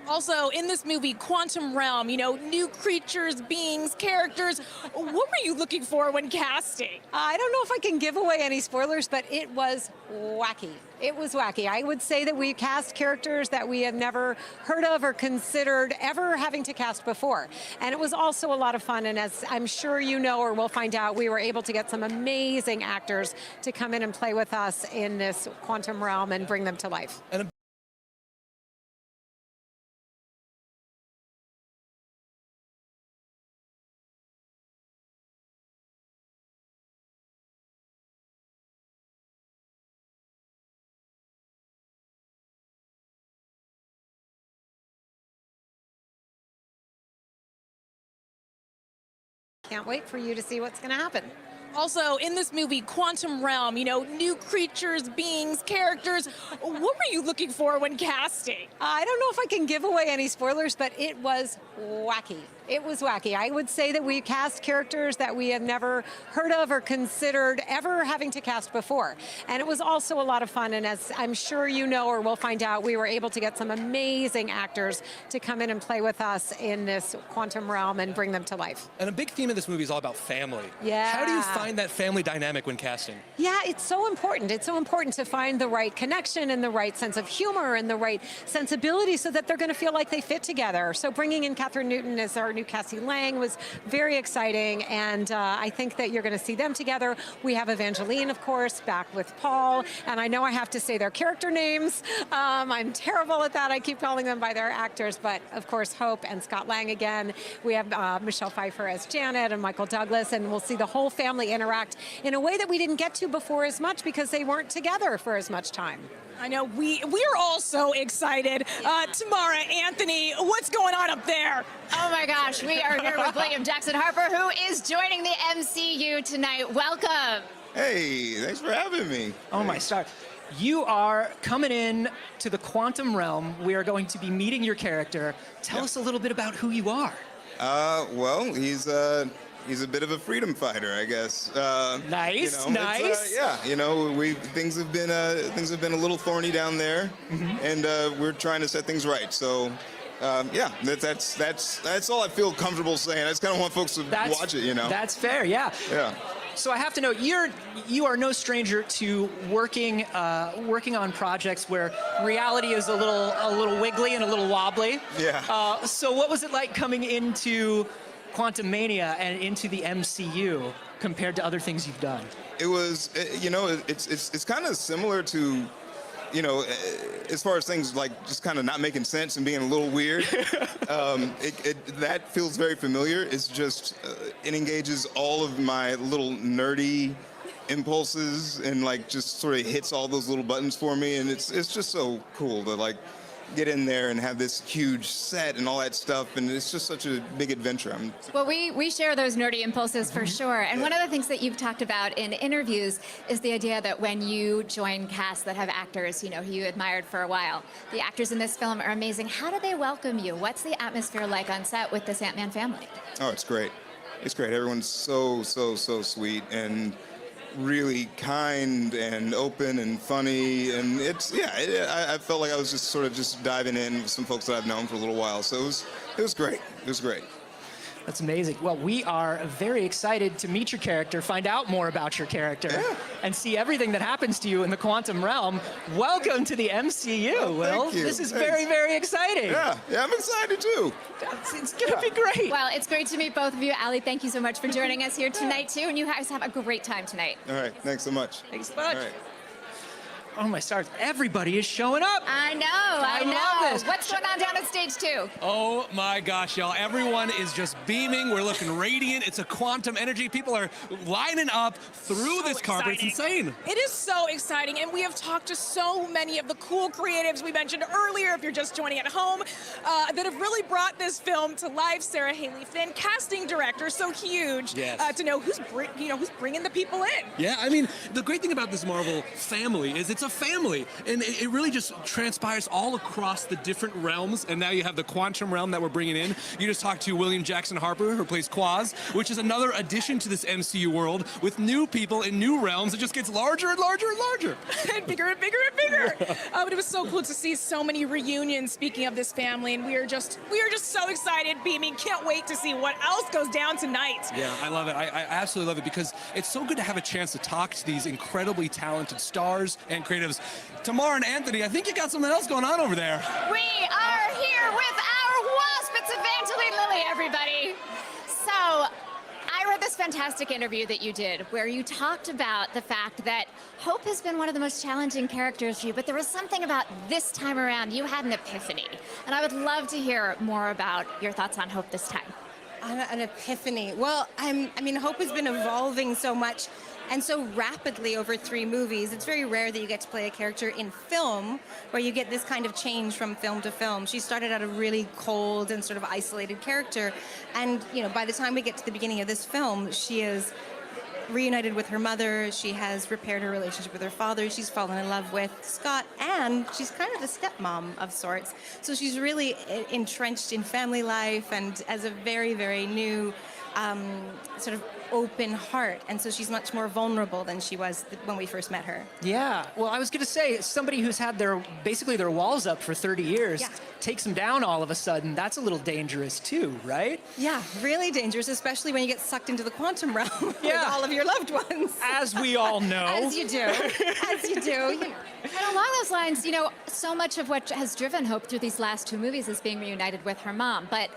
Also, in this movie, Quantum Realm, you know, new creatures, beings, characters. What were you looking for when casting?
I don't know if I can give away any spoilers, but it was wacky. It was wacky. I would say that we cast characters that we have never heard of or considered ever having to cast before. And it was also a lot of fun. And as I'm sure you know, or we'll find out, we were able to get some amazing actors to come in and play with us in this quantum realm and bring them to life. Can't wait for you to see what's going to happen.
Also, in this movie, Quantum Realm, you know, new creatures, beings, characters. What were you looking for when casting?
I don't know if I can give away any spoilers, but it was wacky. It was wacky. I would say that we cast characters that we have never heard of or considered ever having to cast before. And it was also a lot of fun. And as I'm sure you know, or we'll find out, we were able to get some amazing actors to come in and play with us in this quantum realm and bring them to life.
And a big theme of this movie is all about family.
Yeah.
How do you find that family dynamic when casting?
Yeah, it's so important. It's so important to find the right connection and the right sense of humor and the right sensibility so that they're going to feel like they fit together. So bringing in Catherine Newton as our new Cassie Lang was very exciting, and I think that you're going to see them together. We have Evangeline, of course, back with Paul, and I know I have to say their character names. I'm terrible at that. I keep calling them by their actors, but of course, Hope and Scott Lang again. We have Michelle Pfeiffer as Janet and Michael Douglas, and we'll see the whole family interact in a way that we didn't get to before as much because they weren't together for as much time.
I know, we're all so excited. Tamara, Anthony, what's going on up there?
Oh my gosh, we are here with William Jackson Harper, who is joining the MCU tonight. Welcome.
Hey, thanks for having me.
Oh my star. You are coming in to the quantum realm. We are going to be meeting your character. Tell us a little bit about who you are.
Well, he's a bit of a freedom fighter, I guess.
Nice,
you know,
nice.
Yeah, you know, things have been a little thorny down there, and we're trying to set things right. So, yeah, that's all I feel comfortable saying. I just kind of want folks to watch it, you know.
That's fair, yeah.
Yeah.
So I have to know, you are no stranger to working on projects where reality is a little wiggly and a little wobbly.
Yeah.
So what was it like coming into quantumanIa and into the MCU compared to other things you've done?
It was, you know, it's kind of similar to, you know, as far as things like just kind of not making sense and being a little weird. That feels very familiar. It's just, it engages all of my little nerdy impulses and like just sort of hits all those little buttons for me, and it's just so cool to like get in there and have this huge set and all that stuff, and it's just such a big adventure.
Well, we share those nerdy impulses for sure. And one of the things that you've talked about in interviews is the idea that when you join casts that have actors, you know, who you admired for a while, the actors in this film are amazing. How do they welcome you? What's the atmosphere like on set with this Ant-Man family?
Oh, it's great. It's great. Everyone's so sweet and really kind and open and funny, and it's I felt like I was just diving in with some folks that I've known for a little while, so it was great. It was great.
That's amazing. Well, we are very excited to meet your character, find out more about your character, and see everything that happens to you in the quantum realm. Welcome to the MCU, Will.
Thank you.
This is
Thanks.
very, very exciting.
Yeah, I'm excited too.
It's gonna be great.
Well, it's great to meet both of you. Ali, thank you so much for joining us here tonight, too, and you guys have a great time tonight.
All right, thanks so much.
Thanks so much.
All right.
Oh my stars, everybody is showing up.
I know,
I love this.
What's going on down at stage 2?
Oh my gosh, y'all. Everyone is just beaming. We're looking radiant. It's a quantum energy. People are lining up through this carpet. It's insane.
It is so exciting, and we have talked to so many of the cool creatives we mentioned earlier, if you're just joining at home, that have really brought this film to life. Sarah Haley Finn, casting director, so huge to know who's bringing the people in.
Yeah, I mean, the great thing about this Marvel family is it's a family, and it really just transpires all across the different realms, and now you have the quantum realm that we're bringing in. You just talked to William Jackson Harper, who plays Quaz, which is another addition to this MCU world with new people in new realms. It just gets larger and larger and larger.
And bigger and bigger and bigger. But it was so cool to see so many reunions, speaking of this family, and we are just so excited, beaming. Can't wait to see what else goes down tonight.
Yeah, I love it. I absolutely love it, because it's so good to have a chance to talk to these incredibly talented stars and creatives. Tamar and Anthony, I think you got something else going on over there.
We are here with our wasp. It's Evangeline Lilly, everybody. So, I read this fantastic interview that you did where you talked about the fact that Hope has been one of the most challenging characters for you, but there was something about this time around. You had an epiphany. And I would love to hear more about your thoughts on Hope this time.
An epiphany. Well, I mean, Hope has been evolving so much and so rapidly over 3 movies. It's very rare that you get to play a character in film where you get this kind of change from film to film. She started out a really cold and sort of isolated character, and you know, by the time we get to the beginning of this film, she is reunited with her mother, she has repaired her relationship with her father, she's fallen in love with Scott, and she's kind of a stepmom of sorts. So she's really entrenched in family life and as a very, very new sort of open heart, and so she's much more vulnerable than she was when we first met her.
Yeah, well, I was going to say, somebody who's had basically their walls up for 30 years takes them down all of a sudden. That's a little dangerous too, right?
Yeah, really dangerous, especially when you get sucked into the quantum realm with all of your loved ones.
As we all know.
As you do. As you do. You know.
And along those lines, you know, so much of what has driven Hope through these last 2 movies is being reunited with her mom, but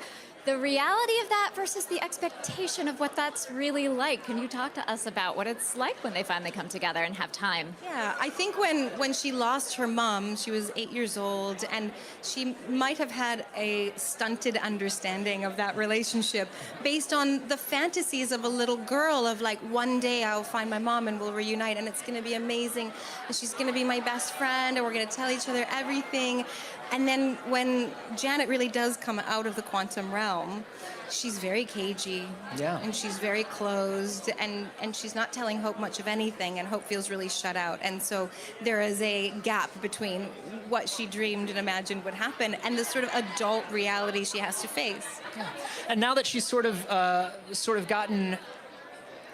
the reality of that versus the expectation of what that's really like. Can you talk to us about what it's like when they finally come together and have time?
Yeah, I think when she lost her mom, she was 8 years old, and she might have had a stunted understanding of that relationship based on the fantasies of a little girl of like, one day I'll find my mom and we'll reunite and it's gonna be amazing, and she's gonna be my best friend and we're gonna tell each other everything. And then when Janet really does come out of the quantum realm, she's very cagey, and she's very closed, and she's not telling Hope much of anything, and Hope feels really shut out. And so there is a gap between what she dreamed and imagined would happen and the sort of adult reality she has to face.
Yeah. And now that she's sort of gotten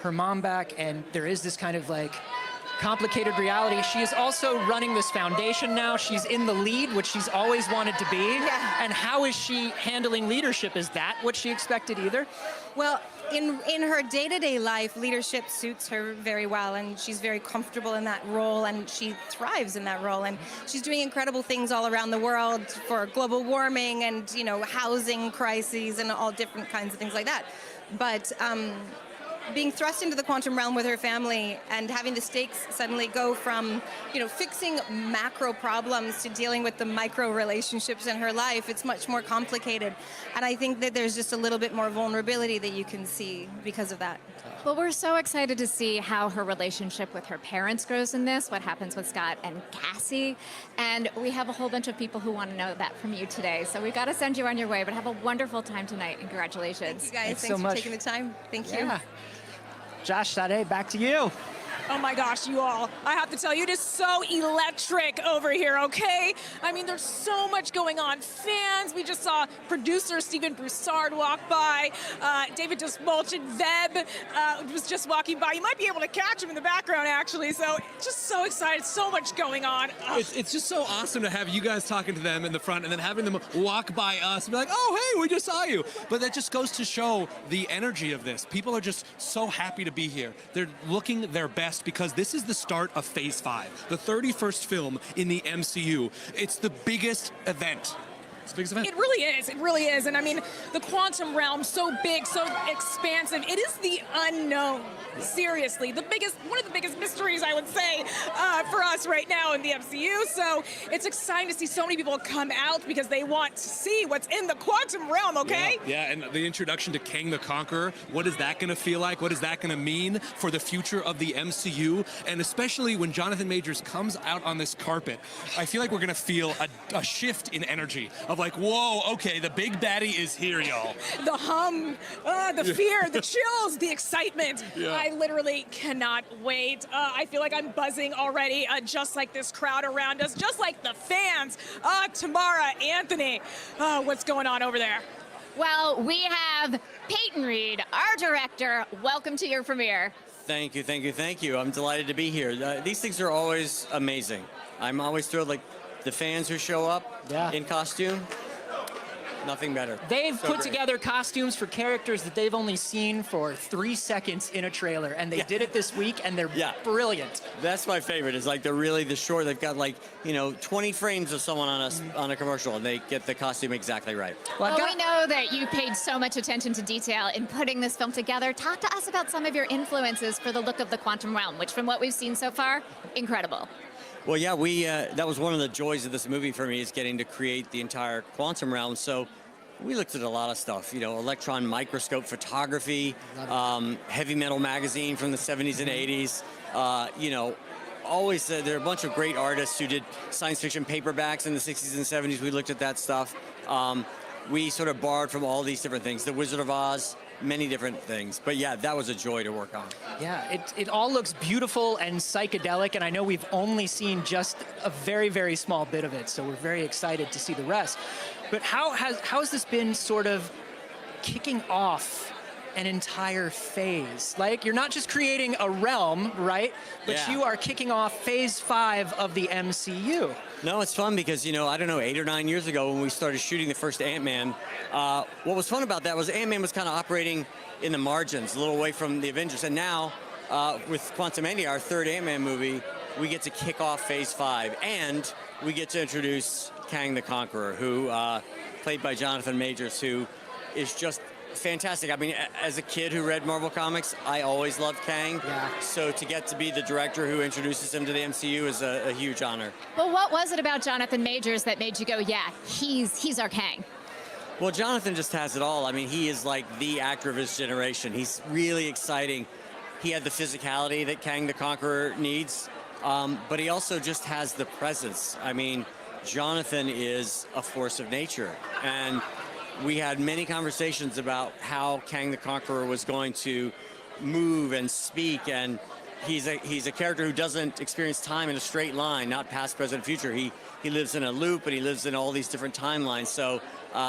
her mom back, and there is this kind of like complicated reality. She is also running this foundation now. She's in the lead, which she's always wanted to be.
Yeah.
And how is she handling leadership? Is that what she expected either?
Well, in her day-to-day life, leadership suits her very well, and she's very comfortable in that role, and she thrives in that role. And she's doing incredible things all around the world for global warming and, you know, housing crises and all different kinds of things like that. But being thrust into the quantum realm with her family and having the stakes suddenly go from, you know, fixing macro problems to dealing with the micro relationships in her life, it's much more complicated. And I think that there's just a little bit more vulnerability that you can see because of that.
Well, we're so excited to see how her relationship with her parents grows in this, what happens with Scott and Cassie. And we have a whole bunch of people who want to know that from you today. So we've got to send you on your way, but have a wonderful time tonight, and congratulations.
Thank you, guys.
Thanks
Thanks
so
for
much.
taking the time. Thank you.
Yeah. Josh, Sade, back to you.
Oh my gosh, you all. I have to tell you, it is so electric over here, okay? I mean, there's so much going on. Fans, we just saw producer Stephen Broussard walk by. David Desmolchin Webb was just walking by. You might be able to catch him in the background, actually. So just so excited, so much going on.
It's just so awesome to have you guys talking to them in the front and then having them walk by us and be like, oh, hey, we just saw you. But that just goes to show the energy of this. People are just so happy to be here. They're looking their best because this is the start of Phase 5, the 31st film in the MCU. It's the biggest event. It's the biggest event.
It really is. It really is. And I mean, the quantum realm, so big, so expansive. It is the unknown. Seriously, one of the biggest mysteries, I would say, for us right now in the MCU. So it's exciting to see so many people come out because they want to see what's in the quantum realm, okay?
Yeah, and the introduction to Kang the Conqueror, what is that going to feel like? What is that going to mean for the future of the MCU? And especially when Jonathan Majors comes out on this carpet, I feel like we're going to feel a shift in energy of like, whoa, okay, the big baddie is here, y'all.
The hum, the fear, the chills, the excitement.
Yeah.
I literally cannot wait. I feel like I'm buzzing already, just like this crowd around us, just like the fans. Tamara, Anthony, what's going on over there?
Well, we have Peyton Reed, our director. Welcome to your premiere.
Thank you, thank you, thank you. I'm delighted to be here. These things are always amazing. I'm always thrilled, like the fans who show up in costume. Nothing better.
They've
So
put
great.
together costumes for characters that they've only seen for 3 seconds in a trailer, and they did it this week, and they're brilliant.
That's my favorite. Is like they're really the short. They've got like 20 frames of someone on a commercial, and they get the costume exactly right.
Well, we know that you paid so much attention to detail in putting this film together. Talk to us about some of your influences for the look of the quantum realm, which from what we've seen so far, incredible.
Well, yeah, that was one of the joys of this movie for me, is getting to create the entire quantum realm. So we looked at a lot of stuff, electron microscope photography, heavy metal magazine from the 70s and 80s. Always there are a bunch of great artists who did science fiction paperbacks in the 60s and 70s. We looked at that stuff. We sort of borrowed from all these different things. The Wizard of Oz, many different things. But yeah, that was a joy to work on.
Yeah, it all looks beautiful and psychedelic, and I know we've only seen just a very, very small bit of it, so we're very excited to see the rest. But how has this been sort of kicking off an entire phase? Like, you're not just creating a realm, right? But you are kicking off Phase 5 of the MCU.
No, it's fun because, I don't know, 8 or 9 years ago when we started shooting the first Ant-Man, what was fun about that was Ant-Man was kind of operating in the margins, a little away from the Avengers. And now, with quantumanIa, our third Ant-Man movie, we get to kick off Phase 5. And we get to introduce Kang the Conqueror, who, played by Jonathan Majors, who is just fantastic. I mean, as a kid who read Marvel Comics, I always loved Kang. Yeah. So to get to be the director who introduces him to the MCU is a huge honor.
Well, what was it about Jonathan Majors that made you go, yeah, he's our Kang?
Well, Jonathan just has it all. I mean, he is like the actor of his generation. He's really exciting. He had the physicality that Kang the Conqueror needs, but he also just has the presence. I mean, Jonathan is a force of nature, and we had many conversations about how Kang the Conqueror was going to move and speak, and he's a character who doesn't experience time in a straight line, not past, present, future. He lives in a loop, and he lives in all these different timelines. So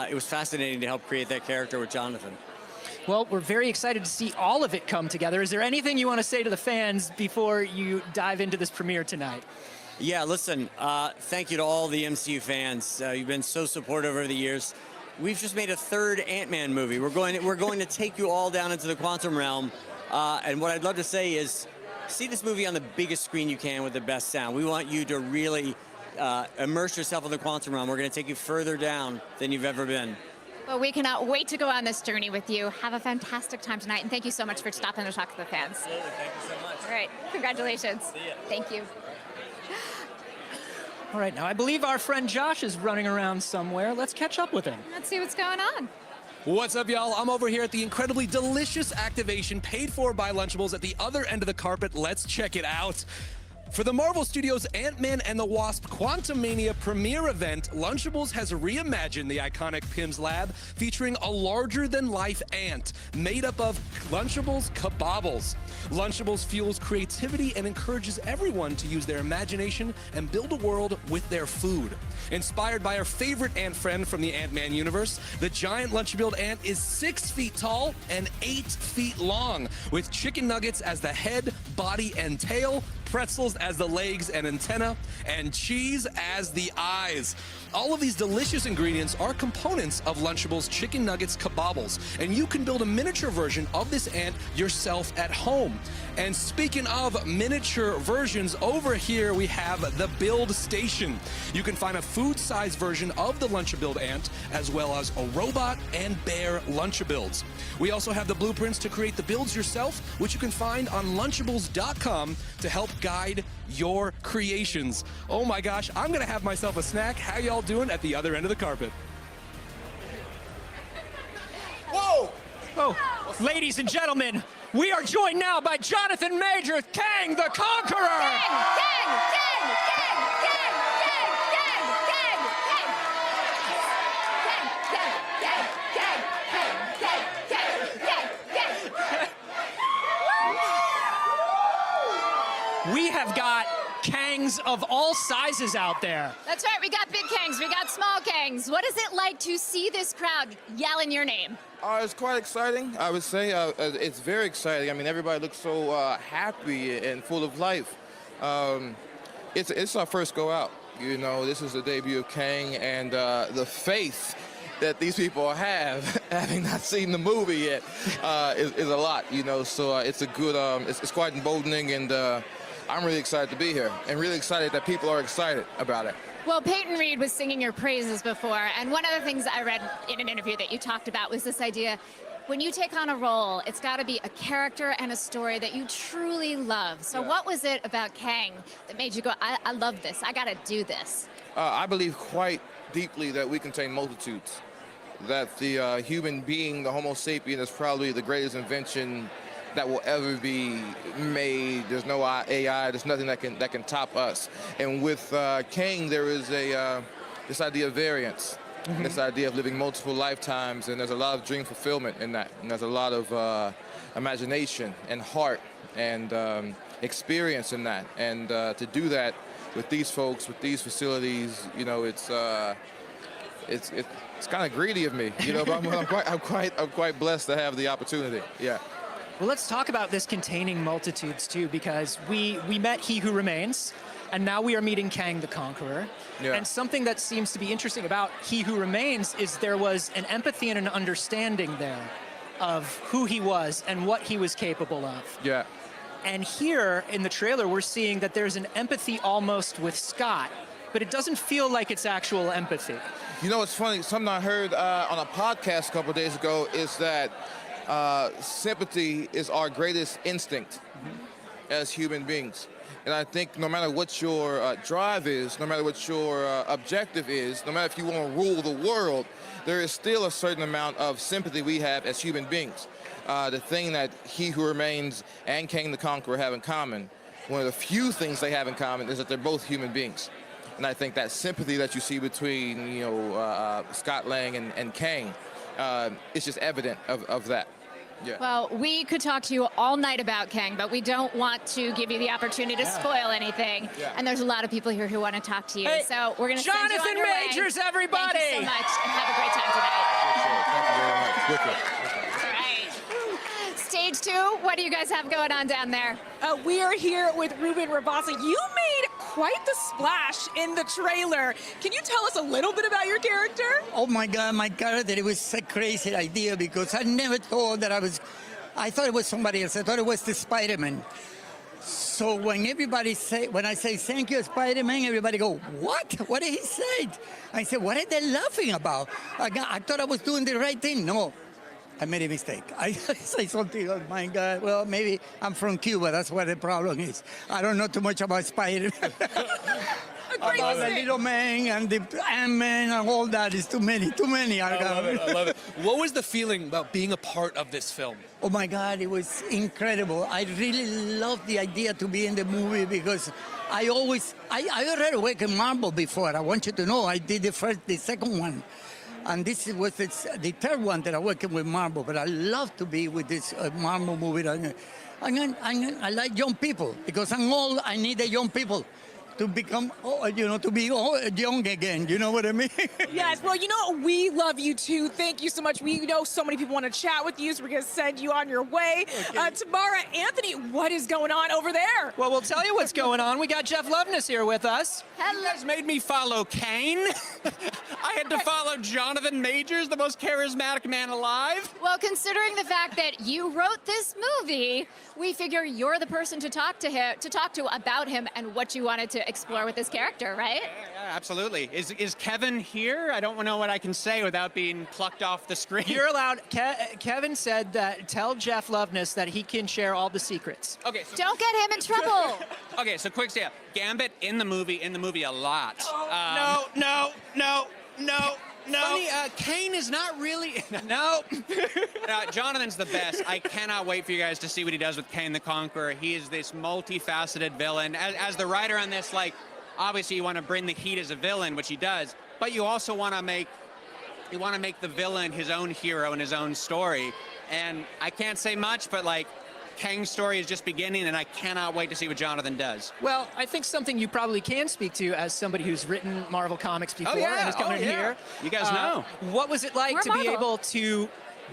it was fascinating to help create that character with Jonathan.
Well, we're very excited to see all of it come together. Is there anything you want to say to the fans before you dive into this premiere tonight?
Yeah, listen, thank you to all the MCU fans. You've been so supportive over the years. We've just made a third Ant-Man movie. We're going to take you all down into the quantum realm. And what I'd love to say is, see this movie on the biggest screen you can with the best sound. We want you to really immerse yourself in the quantum realm. We're going to take you further down than you've ever been.
Well, we cannot wait to go on this journey with you. Have a fantastic time tonight, and thank you so much for stopping to talk to the fans.
Absolutely, thank you so much.
All right, congratulations.
See ya.
Thank you.
All right, now I believe our friend Josh is running around somewhere. Let's catch up with him.
Let's see what's going on.
What's up, y'all? I'm over here at the incredibly delicious activation paid for by Lunchables at the other end of the carpet. Let's check it out. For the Marvel Studios' Ant-Man and the Wasp quantumanIa premiere event, Lunchables has reimagined the iconic Pym's Lab, featuring a larger-than-life ant made up of Lunchables kabobbles. Lunchables fuels creativity and encourages everyone to use their imagination and build a world with their food. Inspired by our favorite ant friend from the Ant-Man universe, the giant Lunchables ant is 6 feet tall and 8 feet long, with chicken nuggets as the head, body, and tail, pretzels as the legs and antenna, and cheese as the eyes. All of these delicious ingredients are components of Lunchables Chicken Nuggets Kabobbles, and you can build a miniature version of this ant yourself at home. And speaking of miniature versions, over here we have the Build Station. You can find a food-sized version of the Lunchabuild ant, as well as a robot and bear Lunchabuilds. We also have the blueprints to create the builds yourself, which you can find on Lunchables.com to help guide your creations. Oh my gosh, I'm gonna have myself a snack. How y'all doing at the other end of the carpet?
Whoa! Oh, ladies and gentlemen, we are joined now by Jonathan Majors, Kang the Conqueror! We have got Kangs of all sizes out there.
That's right, we got big Kangs, we got small Kangs. What is it like to see this crowd yelling your name?
It's quite exciting, I would say. It's very exciting. I mean, everybody looks so happy and full of life. It's our first go out. You know, this is the debut of Kang, and the faith that these people have, having not seen the movie yet, is a lot, you know. So it's a good, it's quite emboldening, and I'm really excited to be here, and really excited that people are excited about it.
Well, Peyton Reed was singing your praises before, and one of the things I read in an interview that you talked about was this idea, when you take on a role, it's got to be a character and a story that you truly love. So what was it about Kang that made you go, I love this, I got to do this?
I believe quite deeply that we contain multitudes, that the human being, the Homo sapien, is probably the greatest invention that will ever be made. There's no AI, there's nothing that can top us. And with Kang, there is this idea of variance, this idea of living multiple lifetimes, and there's a lot of dream fulfillment in that. And there's a lot of imagination and heart and experience in that. And to do that with these folks, with these facilities, you know, it's kind of greedy of me, you know, but I'm quite blessed to have the opportunity. Yeah.
Well, let's talk about this containing multitudes too, because we met He Who Remains, and now we are meeting Kang the Conqueror.
Yeah.
And something that seems to be interesting about He Who Remains is there was an empathy and an understanding there of who he was and what he was capable of.
Yeah.
And here in the trailer, we're seeing that there's an empathy almost with Scott, but it doesn't feel like it's actual empathy.
You know, it's funny, something I heard on a podcast a couple of days ago is that sympathy is our greatest instinct as human beings. And I think no matter what your drive is, no matter what your objective is, no matter if you want to rule the world, there is still a certain amount of sympathy we have as human beings. The thing that He Who Remains and Kang the Conqueror have in common, one of the few things they have in common, is that they're both human beings. And I think that sympathy that you see between, you know, Scott Lang and Kang, it's just evident of that. Yeah.
Well, we could talk to you all night about Kang, but we don't want to give you the opportunity to spoil anything.
Yeah.
And there's a lot of people here who want to talk to you.
Hey,
so we're going to send you on
Jonathan
your way.
Majors, everybody!
Thank you so much, and have a great time tonight.
Thank you very much.
All right. Stage 2, what do you guys have going on down there?
We are here with Ruben Rabasa. You made quite the splash in the trailer. Can you tell us a little bit about your character?
Oh my God, my character, it was a crazy idea because I never thought that I thought it was somebody else. I thought it was the Spider-Man. So when I say thank you, Spider-Man, everybody go, what? What did he say? I said, what are they laughing about? I thought I was doing the right thing. No, I made a mistake. I say something, oh my God, well, maybe I'm from Cuba. That's what the problem is. I don't know too much about Spider-Man.
great
about
was
the
it?
little man and the antman and all that. It's too many.
I love it. I love it. What was the feeling about being a part of this film?
Oh my God, it was incredible. I really loved the idea to be in the movie because I already worked in Marvel before. I want you to know I did the second one. And this was the third one that I worked with Marvel. But I love to be with this Marvel movie. I like young people because I'm old. I need the young people to become, to be young again. You know what I mean?
Yes, well, you know, we love you too. Thank you so much. We know so many people want to chat with you, so we're going to send you on your way. Tamara, Anthony, what is going on over there?
Well, we'll tell you what's going on. We got Jeff Loveness here with us.
You guys made me follow Kane. I had to follow Jonathan Majors, the most charismatic man alive.
Well, considering the fact that you wrote this movie, we figure you're the person to talk to about him and what you wanted to explore with this character, right?
Yeah, absolutely. Is Kevin here? I don't know what I can say without being plucked off the screen.
You're allowed. Kevin said that tell Jeff Loveness that he can share all the secrets.
Okay. So
don't get him in trouble.
Okay, so quick step. Gambit in the movie a lot.
No.
Funny, Kane is not really. No. Jonathan's the best. I cannot wait for you guys to see what he does with Kane the Conqueror. He is this multifaceted villain. As the writer on this, like, obviously you want to bring the heat as a villain, which he does, but you also want to make the villain his own hero and his own story. And I can't say much, but like, Kang's story is just beginning, and I cannot wait to see what Jonathan does.
Well, I think something you probably can speak to as somebody who's written Marvel comics before and is coming in here.
You guys know.
What was it like
We're
to
Marvel.
be able to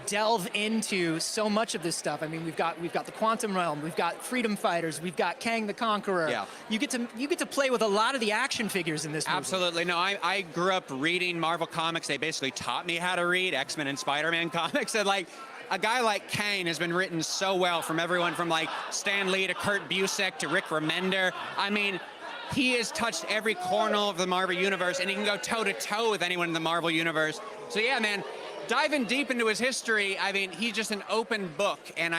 delve into so much of this stuff? I mean, we've got the quantum realm, we've got freedom fighters, we've got Kang the Conqueror.
Yeah.
You get to play with a lot of the action figures in this movie.
Absolutely. No, I grew up reading Marvel comics. They basically taught me how to read X-Men and Spider-Man comics. And like, a guy like Kane has been written so well from everyone from like Stan Lee to Kurt Busiek to Rick Remender. I mean, he has touched every corner of the Marvel Universe, and he can go toe-to-toe with anyone in the Marvel Universe. So yeah, man, diving deep into his history, I mean, he's just an open book. And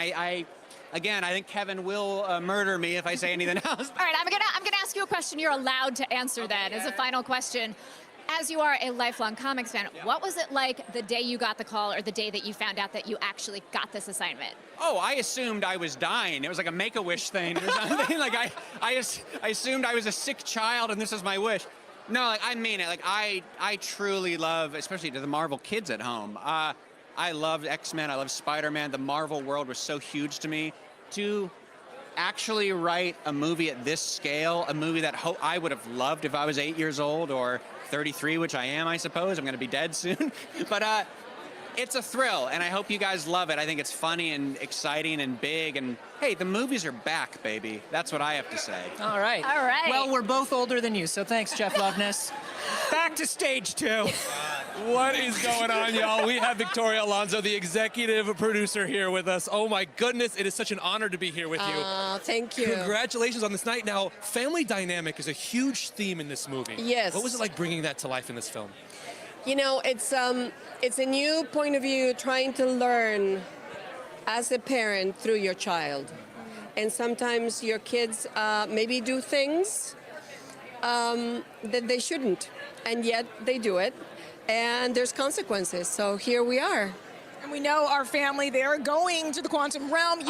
again, I think Kevin will murder me if I say anything else.
All right, I'm gonna ask you a question you're allowed to answer then as a final question. As you are a lifelong comics fan, what was it like the day you got the call or the day that you found out that you actually got this assignment?
Oh, I assumed I was dying. It was like a Make-A-Wish thing or something. Like I assumed I was a sick child and this is my wish. No, like, I mean it. Like I truly love, especially to the Marvel kids at home. I loved X-Men. I loved Spider-Man. The Marvel world was so huge to me. To actually write a movie at this scale, a movie that I would have loved if I was 8 years old or 33, which I am, I suppose. I'm going to be dead soon. But it's a thrill, and I hope you guys love it. I think it's funny and exciting and big. And hey, the movies are back, baby. That's what I have to say.
All right.
All right.
Well, we're both older than you, so thanks, Jeff Loveness. Back to stage 2.
What is going on, y'all? We have Victoria Alonso, the executive producer, here with us. Oh my goodness, it is such an honor to be here with you.
Thank you.
Congratulations on this night. Now, family dynamic is a huge theme in this movie.
Yes.
What was it like bringing that to life in this film?
You know, it's a new point of view trying to learn as a parent through your child. And sometimes your kids maybe do things that they shouldn't, and yet they do it. And there's consequences. So here we are.
And we know our family, they're going to the quantum realm. And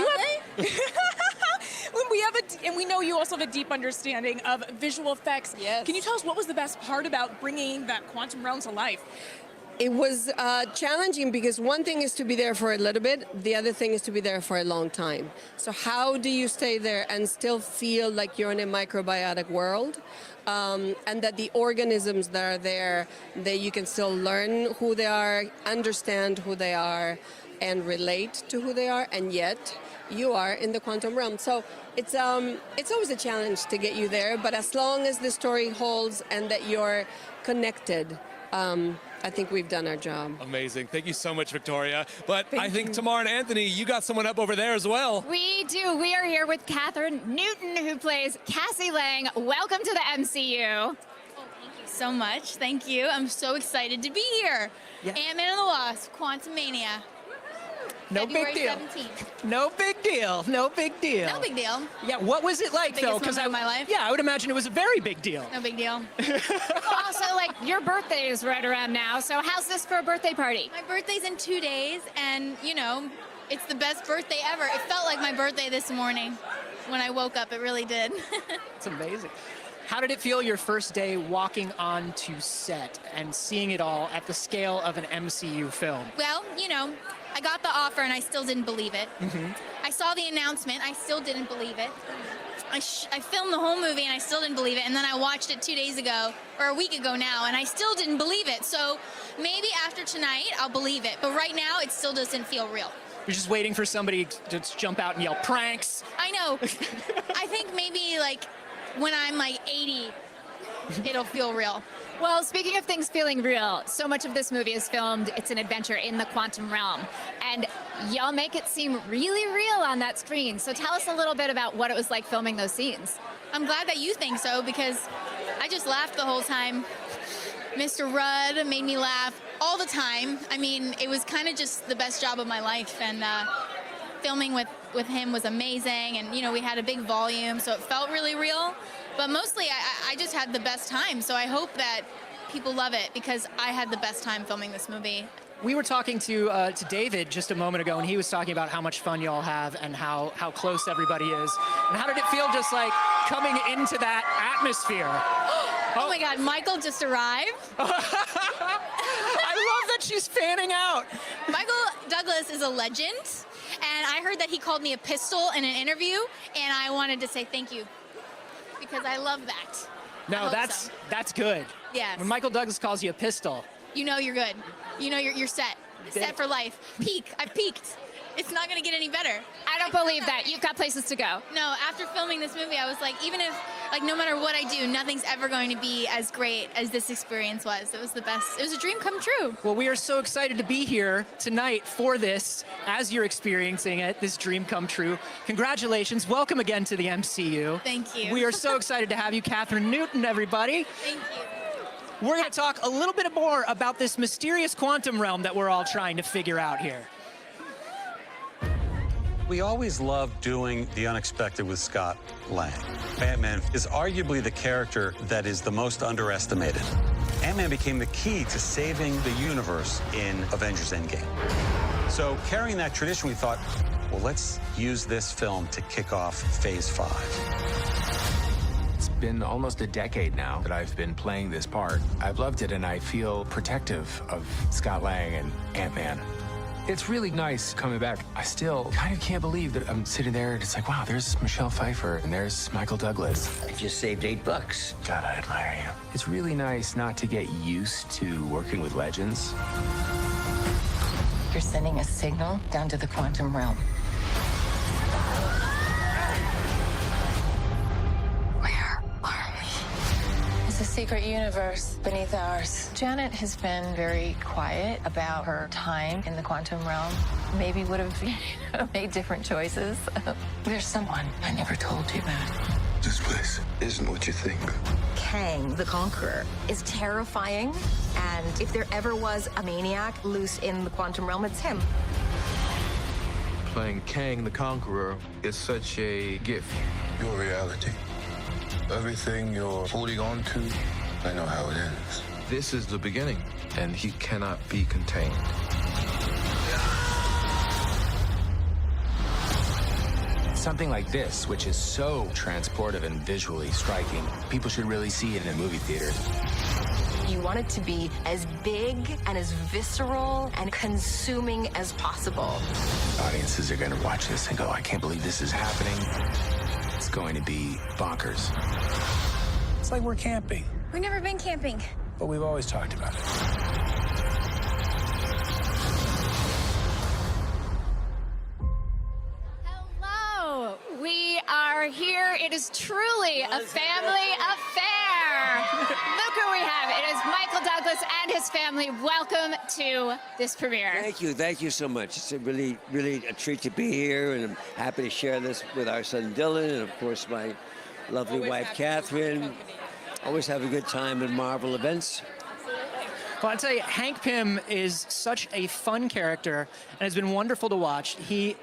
we know you also have a deep understanding of visual effects.
Yes.
Can you tell us what was the best part about bringing that quantum realm to life?
It was challenging because one thing is to be there for a little bit, the other thing is to be there for a long time. So how do you stay there and still feel like you're in a microbiotic world? And that the organisms that are there, that you can still learn who they are, understand who they are, and relate to who they are, and yet you are in the quantum realm. So it's always a challenge to get you there, but as long as the story holds and that you're connected, I think we've done our job.
Amazing. Thank you so much, Victoria. But I think Tamara and Anthony, you got someone up over there as well.
We do. We are here with Catherine Newton, who plays Cassie Lang. Welcome to the MCU.
So much. Thank you. I'm so excited to be here.
Yeah.
Ant-Man and the Wasp, quantumanIa.
No
February
big deal.
17th.
No big deal. No big deal.
No big deal.
Yeah, what was it like, though?
Biggest moment of my life.
Yeah, I would imagine it was a very big deal.
No big deal.
Also, like, your birthday is right around now, so how's this for a birthday party?
My birthday's in 2 days, and, you know, it's the best birthday ever. It felt like my birthday this morning when I woke up. It really did.
It's amazing. How did it feel your first day walking onto set and seeing it all at the scale of an MCU film?
Well, you know, I got the offer and I still didn't believe it.
Mm-hmm.
I saw the announcement. I still didn't believe it. I filmed the whole movie and I still didn't believe it. And then I watched it 2 days ago, or a week ago now, and I still didn't believe it. So maybe after tonight, I'll believe it. But right now, it still doesn't feel real.
You're just waiting for somebody to jump out and yell, pranks.
I know. I think maybe, like, when I'm, like, 80, it'll feel real.
Well, speaking of things feeling real, so much of this movie is filmed, it's an adventure in the quantum realm. And y'all make it seem really real on that screen. So tell us a little bit about what it was like filming those scenes.
I'm glad that you think so, because I just laughed the whole time. Mr. Rudd made me laugh all the time. I mean, it was kind of just the best job of my life. And filming with him was amazing. And, you know, we had a big volume, so it felt really real. But mostly, I just had the best time. So I hope that people love it, because I had the best time filming this movie.
We were talking to David just a moment ago, and he was talking about how much fun y'all have and how close everybody is. And how did it feel just like coming into that atmosphere?
Oh my God, Michael just arrived.
I love that she's fanning out.
Michael Douglas is a legend, and I heard that he called me a pistol in an interview, and I wanted to say thank you, because I love that.
No, that's good.
Yes.
When Michael Douglas calls you a pistol.
You know you're good. You know you're set. Set for life. Peak. I've peaked. It's not going to get any better.
I don't believe that. You've got places to go.
No, after filming this movie, I was like, even if, like, no matter what I do, nothing's ever going to be as great as this experience was. It was the best. It was a dream come true.
Well, we are so excited to be here tonight for this, as you're experiencing it, this dream come true. Congratulations. Welcome again to the MCU.
Thank you.
We are so excited to have you, Catherine Newton, everybody.
Thank you.
We're going to talk a little bit more about this mysterious quantum realm that we're all trying to figure out here.
We always loved doing the unexpected with Scott Lang. Ant-Man is arguably the character that is the most underestimated. Ant-Man became the key to saving the universe in Avengers Endgame. So carrying that tradition, we thought, well, let's use this film to kick off Phase 5.
It's been almost a decade now that I've been playing this part. I've loved it, and I feel protective of Scott Lang and Ant-Man. It's really nice coming back. I still kind of can't believe that I'm sitting there and it's like, wow, there's Michelle Pfeiffer and there's Michael Douglas.
I just saved $8.
God, I admire you. It's really nice not to get used to working with legends.
You're sending a signal down to the quantum realm. Where are we? It's a secret universe beneath ours. Janet has been very quiet about her time in the quantum realm. Maybe would have made different choices. There's someone I never told you about.
This place isn't what you think.
Kang, the Conqueror, is terrifying, and if there ever was a maniac loose in the quantum realm, it's him.
Playing Kang the Conqueror is such a gift. Your reality. Everything you're holding on to, I know how it ends. This is the beginning, and he cannot be contained.
Something like this, which is so transportive and visually striking, people should really see it in a movie theater.
You want it to be as big and as visceral and consuming as possible.
Audiences are going to watch this and go, I can't believe this is happening. It's going to be bonkers. It's like we're camping,
We've never been camping.
but we've always talked about it.
Hello, we are here. It is truly a family affair. Look who we have. It is Michael Douglas and his family. Welcome to this premiere.
Thank you so much. It's a really a treat to be here, and I'm happy to share this with our son Dylan, and of course my lovely wife Catherine. Always have a good time at Marvel events.
Well, I'll tell you, Hank Pym is such a fun character and has been wonderful to watch. He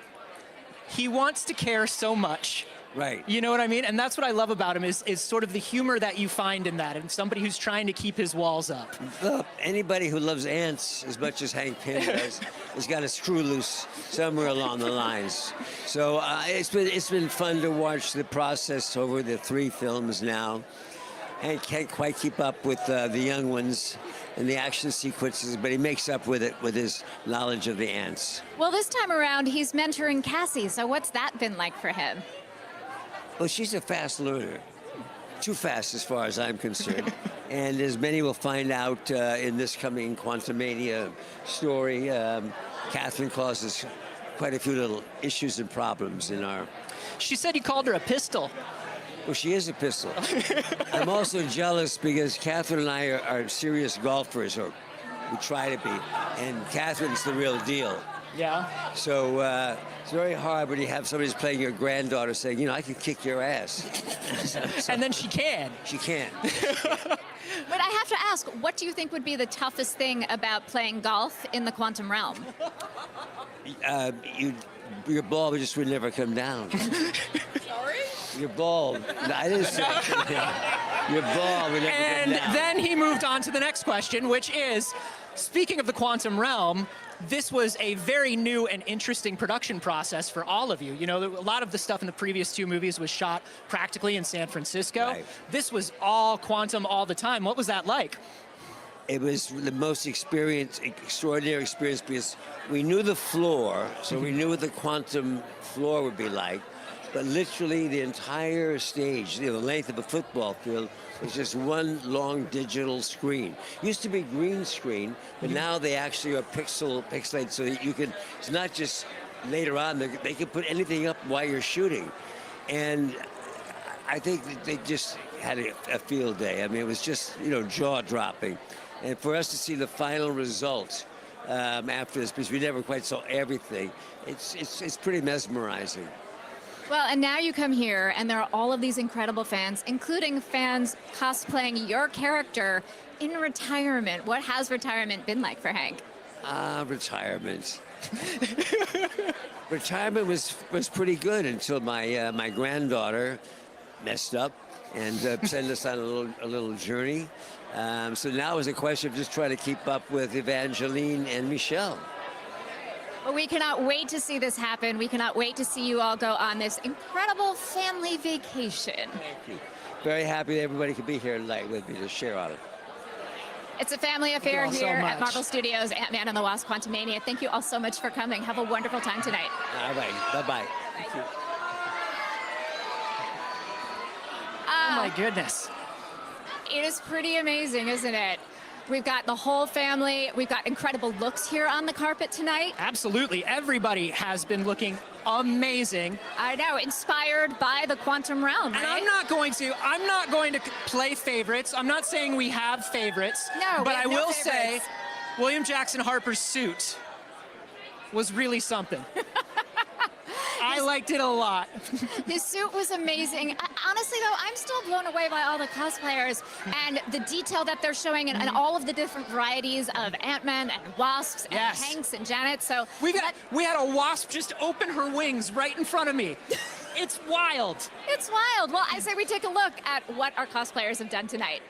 wants to care so much.
Right.
You know what I mean? And that's what I love about him is sort of the humor that you find in that, and somebody who's trying to keep his walls up.
Well, anybody who loves ants as much as Hank Pym does has got a screw loose somewhere along the lines. So it's been fun to watch the process over the 3 films now. Hank can't quite keep up with the young ones and the action sequences, but he makes up with it with his knowledge of the ants.
Well, this time around, he's mentoring Cassie, so what's that been like for him?
Well, she's a fast learner. Too fast as far as I'm concerned. And as many will find out in this coming quantumanIa story, Catherine causes quite a few little issues and problems in our...
She said you called her a pistol.
Well, she is a pistol. I'm also jealous because Catherine and I are serious golfers, or we try to be, and Catherine's the real deal.
Yeah.
So it's very hard when you have somebody who's playing your granddaughter saying, you know, I can kick your ass.
And then she can.
She can.
But I have to ask, what do you think would be the toughest thing about playing golf in the quantum realm?
Your ball just would never come down.
Sorry?
Your ball. I didn't say your ball would never come down.
And then he moved on to the next question, which is, speaking of the quantum realm, this was a very new and interesting production process for all of you. You know, a lot of the stuff in the previous 2 movies was shot practically in San Francisco.
Right.
This was all quantum all the time. What was that like?
It was the most extraordinary experience because we knew the floor, so we knew what the quantum floor would be like. But literally the entire stage, you know, the length of a football field, was just one long digital screen. Used to be green screen, but now they actually are pixelated so that you can, it's not just later on, they can put anything up while you're shooting. And I think that they just had a field day. I mean, it was just, you know, jaw-dropping. And for us to see the final result after this, because we never quite saw everything, it's pretty mesmerizing.
Well, and now you come here, and there are all of these incredible fans, including fans cosplaying your character in retirement. What has retirement been like for Hank?
Retirement. Retirement was pretty good until my granddaughter messed up and sent us on a little journey. So now it's a question of just trying to keep up with Evangeline and Michelle.
Well, we cannot wait to see this happen. We cannot wait to see you all go on this incredible family vacation.
Thank you. Very happy that everybody could be here tonight with me to share on it.
It's a family affair here
so
at Marvel Studios, Ant-Man and the Wasp: Quantumania. Thank you all so much for coming. Have a wonderful time tonight.
All right. Bye-bye.
Thank you.
Oh, my goodness.
It is pretty amazing, isn't it? We've got the whole family. We've got incredible looks here on the carpet tonight.
Absolutely. Everybody has been looking amazing.
I know, inspired by the quantum realm,
And
right?
I'm not going to play favorites. I'm not saying we have favorites.
No,
but
we have
I
no
will say
favorites.
William Jackson Harper's suit was really something. I liked it a lot.
His suit was amazing. Honestly, though, I'm still blown away by all the cosplayers and the detail that they're showing and all of the different varieties of Ant-Man and Wasps and Hanks and Janet. So
we had a wasp just open her wings right in front of me. It's wild.
It's wild. Well, I say we take a look at what our cosplayers have done tonight.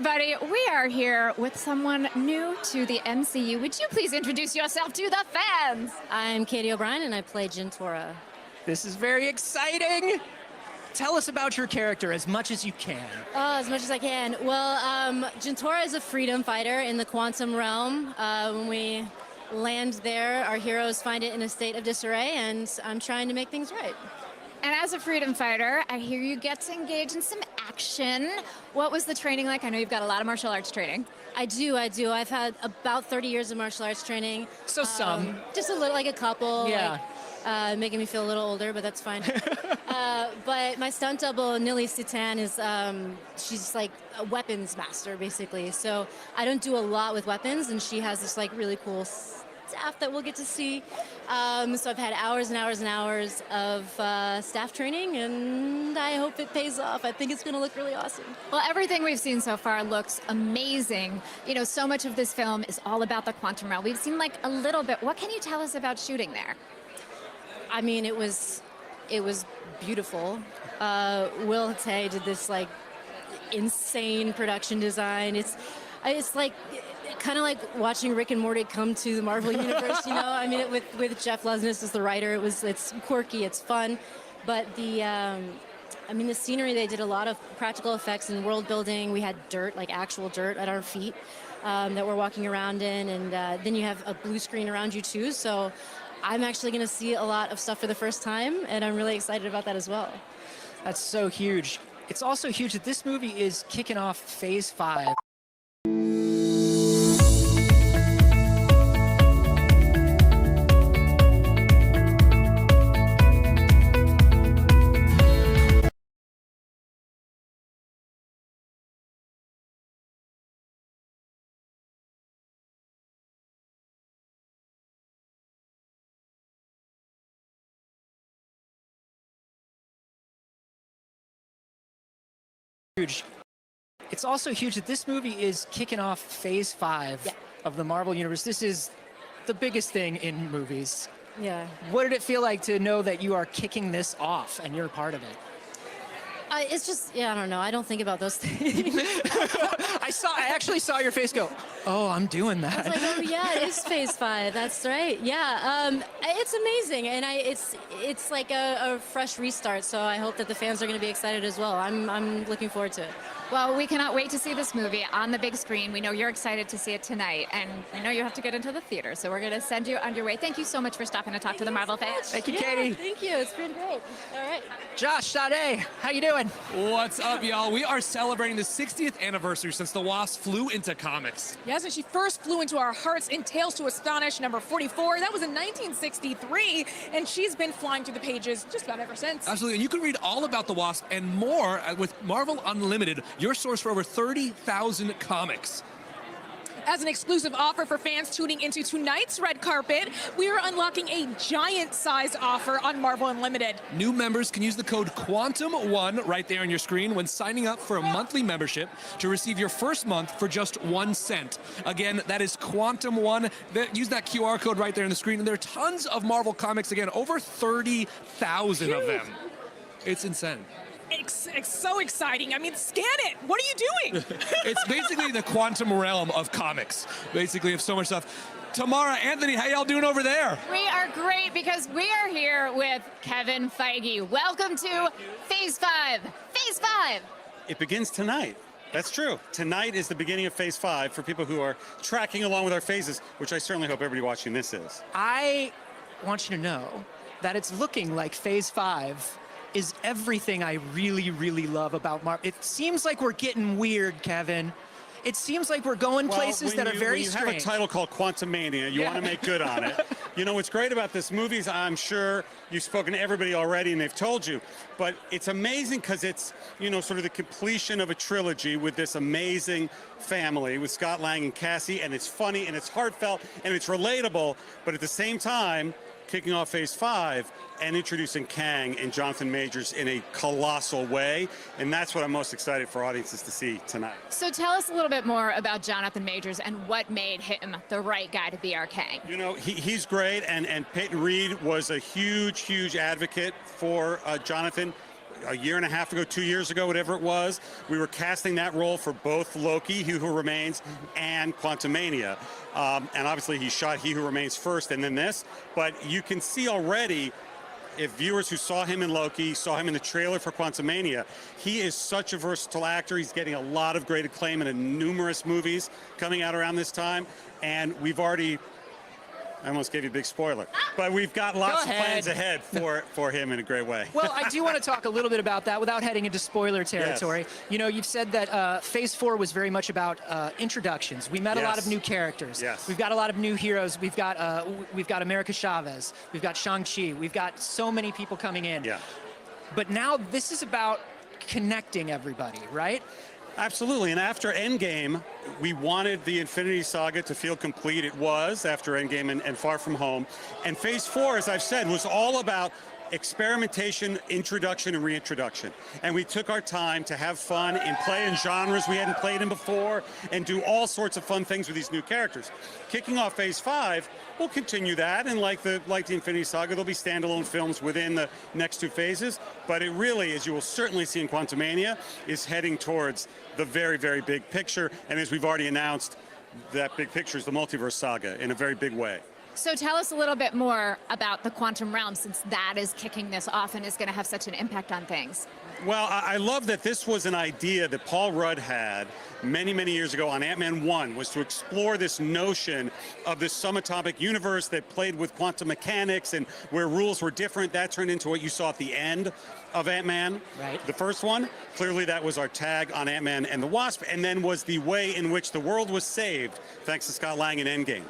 everybody. We are here with someone new to the MCU. Would you please introduce yourself to the fans?
I'm Katie O'Brien, and I play Jintora.
This is very exciting. Tell us about your character as much as you can.
Oh, as much as I can. Well, Jintora is a freedom fighter in the quantum realm. When we land there, our heroes find it in a state of disarray, and I'm trying to make things right.
And as a freedom fighter, I hear you get to engage in some action. What was the training like? I know you've got a lot of martial arts training.
I do. I've had about 30 years of martial arts training.
So some.
Just a little, like a couple.
Yeah.
Making me feel a little older, but that's fine. But my stunt double, Nili Sitan, is she's like a weapons master, basically. So I don't do a lot with weapons, and she has this like really cool staff that we'll get to see. So I've had hours and hours and hours of staff training, and I hope it pays off. I think it's going to look really awesome.
Well, everything we've seen so far looks amazing. You know, so much of this film is all about the quantum realm. We've seen like a little bit. What can you tell us about shooting there?
I mean, it was beautiful. Will Tay did this like insane production design. It's like kind of like watching Rick and Morty come to the Marvel universe. You know, I mean, with Jeff Lesnick as the writer, it's quirky, it's fun, but the scenery, they did a lot of practical effects and world building. We had dirt, like actual dirt, at our feet that we're walking around in, and then you have a blue screen around you too. So I'm actually going to see a lot of stuff for the first time, and I'm really excited about that as well.
That's so huge. It's also huge that this movie is kicking off Phase 5. Huge. It's also huge that this movie is kicking off Phase 5 of the Marvel Universe. This is the biggest thing in movies.
Yeah.
What did it feel like to know that you are kicking this off and you're a part of it?
It's just, I don't know. I don't think about those things.
I actually saw your face go, oh, I'm doing that.
I was like, oh yeah, it is Phase 5. That's right. Yeah, it's amazing, and it's like a fresh restart. So I hope that the fans are going to be excited as well. I'm looking forward to it.
Well, we cannot wait to see this movie on the big screen. We know you're excited to see it tonight, and I know you have to get into the theater, so we're going to send you on your way. Thank you so much for stopping to talk to the Marvel fans.
Thank you, Katie.
Thank you. It's been great. All right.
Josh, Sade, how you doing?
What's up, y'all? We are celebrating the 60th anniversary since the Wasp flew into comics.
Yes, when she first flew into our hearts in Tales to Astonish number 44. That was in 1963, and she's been flying through the pages just about ever since.
Absolutely, and you can read all about the Wasp and more with Marvel Unlimited, your source for over 30,000 comics.
As an exclusive offer for fans tuning into tonight's red carpet, we are unlocking a giant-sized offer on Marvel Unlimited.
New members can use the code QUANTUM1 right there on your screen when signing up for a monthly membership to receive your first month for just 1 cent. Again, that is QUANTUM1. Use that QR code right there on the screen, and there are tons of Marvel comics. Again, over 30,000 of them. It's insane.
It's so exciting. I mean, scan it. What are you doing?
It's basically the quantum realm of comics. Basically, of so much stuff. Tamara, Anthony, how y'all doing over there?
We are great because we are here with Kevin Feige. Welcome to Phase 5. Phase 5.
It begins tonight. That's true. Tonight is the beginning of Phase 5 for people who are tracking along with our phases, which I certainly hope everybody watching this is.
I want you to know that it's looking like Phase 5 is everything I really, really love about Marvel. It seems like we're getting weird, Kevin. It seems like we're going places that are very strange.
When you have a title called quantumania, you want to make good on it. You know, what's great about this movie is I'm sure you've spoken to everybody already and they've told you, but it's amazing because it's, you know, sort of the completion of a trilogy with this amazing family with Scott Lang and Cassie, and it's funny and it's heartfelt and it's relatable, but at the same time, kicking off Phase 5 and introducing Kang and Jonathan Majors in a colossal way, and that's what I'm most excited for audiences to see tonight.
So tell us a little bit more about Jonathan Majors and what made him the right guy to be our Kang.
You know, he's great, and Peyton Reed was a huge, huge advocate for Jonathan. a year and a half ago, 2 years ago, whatever it was, we were casting that role for both Loki, He Who Remains, and Quantumania. And obviously he shot He Who Remains first and then this. But you can see already, if viewers who saw him in Loki, saw him in the trailer for Quantumania, he is such a versatile actor. He's getting a lot of great acclaim in numerous movies coming out around this time. And we've already, I almost gave you a big spoiler, but we've got lots of plans ahead for him in a great way.
Well, I do want to talk a little bit about that without heading into spoiler territory.
Yes.
You know, you've said that Phase 4 was very much about introductions. We met a lot of new characters.
Yes.
We've got a lot of new heroes. We've got America Chavez. We've got Shang-Chi. We've got so many people coming in.
Yeah.
But now this is about connecting everybody, right?
Absolutely, and after Endgame, we wanted the Infinity Saga to feel complete. It was after Endgame and Far From Home. And Phase 4, as I've said, was all about experimentation, introduction, and reintroduction. And we took our time to have fun and play in genres we hadn't played in before and do all sorts of fun things with these new characters. Kicking off Phase 5, we'll continue that, and like the Infinity Saga, there'll be standalone films within the next two phases. But it really, as you will certainly see in Quantumania, is heading towards the very, very big picture. And as we've already announced, that big picture is the multiverse saga in a very big way.
So tell us a little bit more about the quantum realm, since that is kicking this off and is going to have such an impact on things.
Well, I love that this was an idea that Paul Rudd had many, many years ago on Ant-Man 1, was to explore this notion of this subatomic universe that played with quantum mechanics and where rules were different. That turned into what you saw at the end of Ant-Man, the first one. Clearly that was our tag on Ant-Man and the Wasp, and then was the way in which the world was saved, thanks to Scott Lang in Endgame.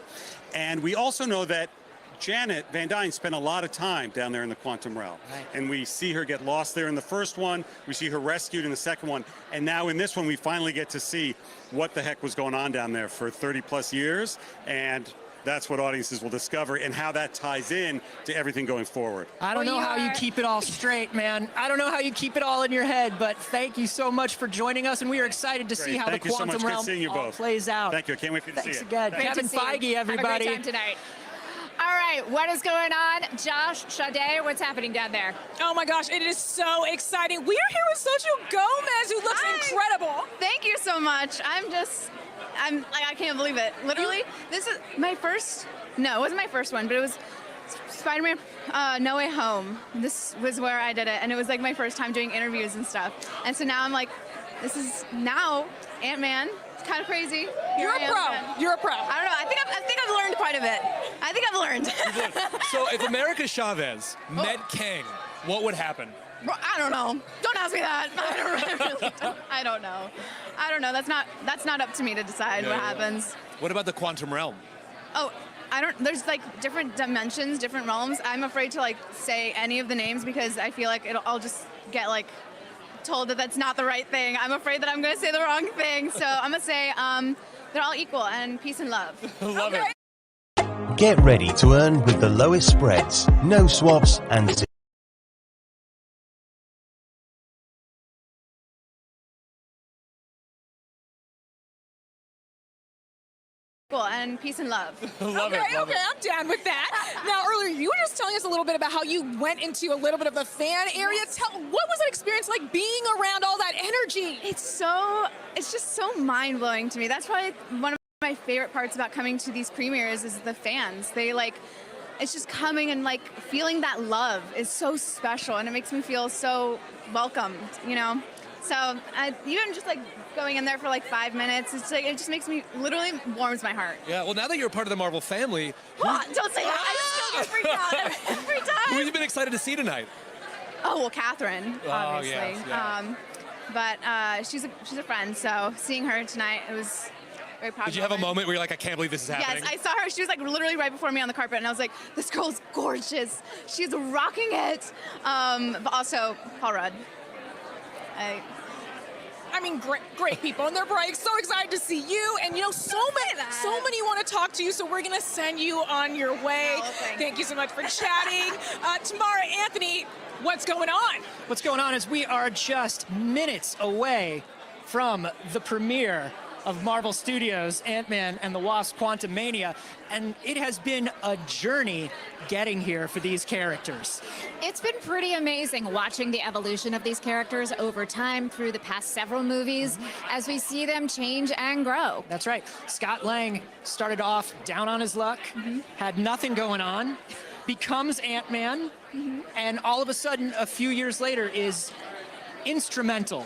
And we also know that Janet Van Dyne spent a lot of time down there in the quantum realm. And we see her get lost there in the first one. We see her rescued in the second one. And now in this one, we finally get to see what the heck was going on down there for 30 plus years. And that's what audiences will discover and how that ties in to everything going forward.
I don't know how you keep it all straight, man. I don't know how you keep it all in your head, but thank you so much for joining us, and we are excited to see how the quantum realm all plays out.
Thank you. I can't wait for you to see it.
Thanks again. Kevin Feige, everybody.
Have a great time tonight. All right, what is going on? Josh, Sade, what's happening down there?
Oh my gosh, it is so exciting. We are here with Xochitl Gomez, who looks incredible.
Thank you so much. I can't believe it. Literally, this is my first, no, it wasn't my first one, but it was Spider-Man No Way Home. This was where I did it, and it was like my first time doing interviews and stuff. And so now I'm like, this is now Ant-Man. It's kind of crazy.
You're a pro. You're a pro.
I don't know. I think I've learned quite a bit. I think I've learned.
So if America Chavez met Kang, what would happen?
I don't know. Don't ask me that. I don't know. I don't know. That's not up to me to decide what happens.
What about the quantum realm?
Oh, there's like different dimensions, different realms. I'm afraid to like say any of the names because I feel like I'll just get like told that that's not the right thing. I'm afraid that I'm going to say the wrong thing. So I'm going to say they're all equal and peace and love.
Love it.
Get ready to earn with the lowest spreads, no swaps, and
And peace and love.
Love it.
Okay, I'm down with that. Now, earlier you were just telling us a little bit about how you went into a little bit of the fan area. What was that experience like being around all that energy?
It's just so mind-blowing to me. That's probably one of my favorite parts about coming to these premieres is the fans. It's just coming and like feeling that love is so special, and it makes me feel so welcomed, you know? So even just like going in there for like 5 minutes, it's like, it just makes me, literally warms my heart.
Yeah, well, now that you're a part of the Marvel family.
Don't say that. I just get freaked out every time.
Who have you been excited to see tonight?
Oh, well, Catherine, obviously.
Yes, yeah.
But she's a friend, so seeing her tonight, it was very proud.
Did you have a moment where you're like, I can't believe this is happening?
Yes, I saw her. She was like literally right before me on the carpet, and I was like, this girl's gorgeous. She's rocking it. But also, Paul Rudd.
I mean, great people, and they're probably so excited to see you. And you know, so many want to talk to you, so we're gonna send you on your way. Thank you so much for chatting. Tamara, Anthony, what's going on?
What's going on is we are just minutes away from the premiere of Marvel Studios' Ant-Man and the Wasp: Quantumania, and it has been a journey getting here for these characters.
It's been pretty amazing watching the evolution of these characters over time through the past several movies as we see them change and grow.
That's right. Scott Lang started off down on his luck, had nothing going on, becomes Ant-Man, and all of a sudden, a few years later, is instrumental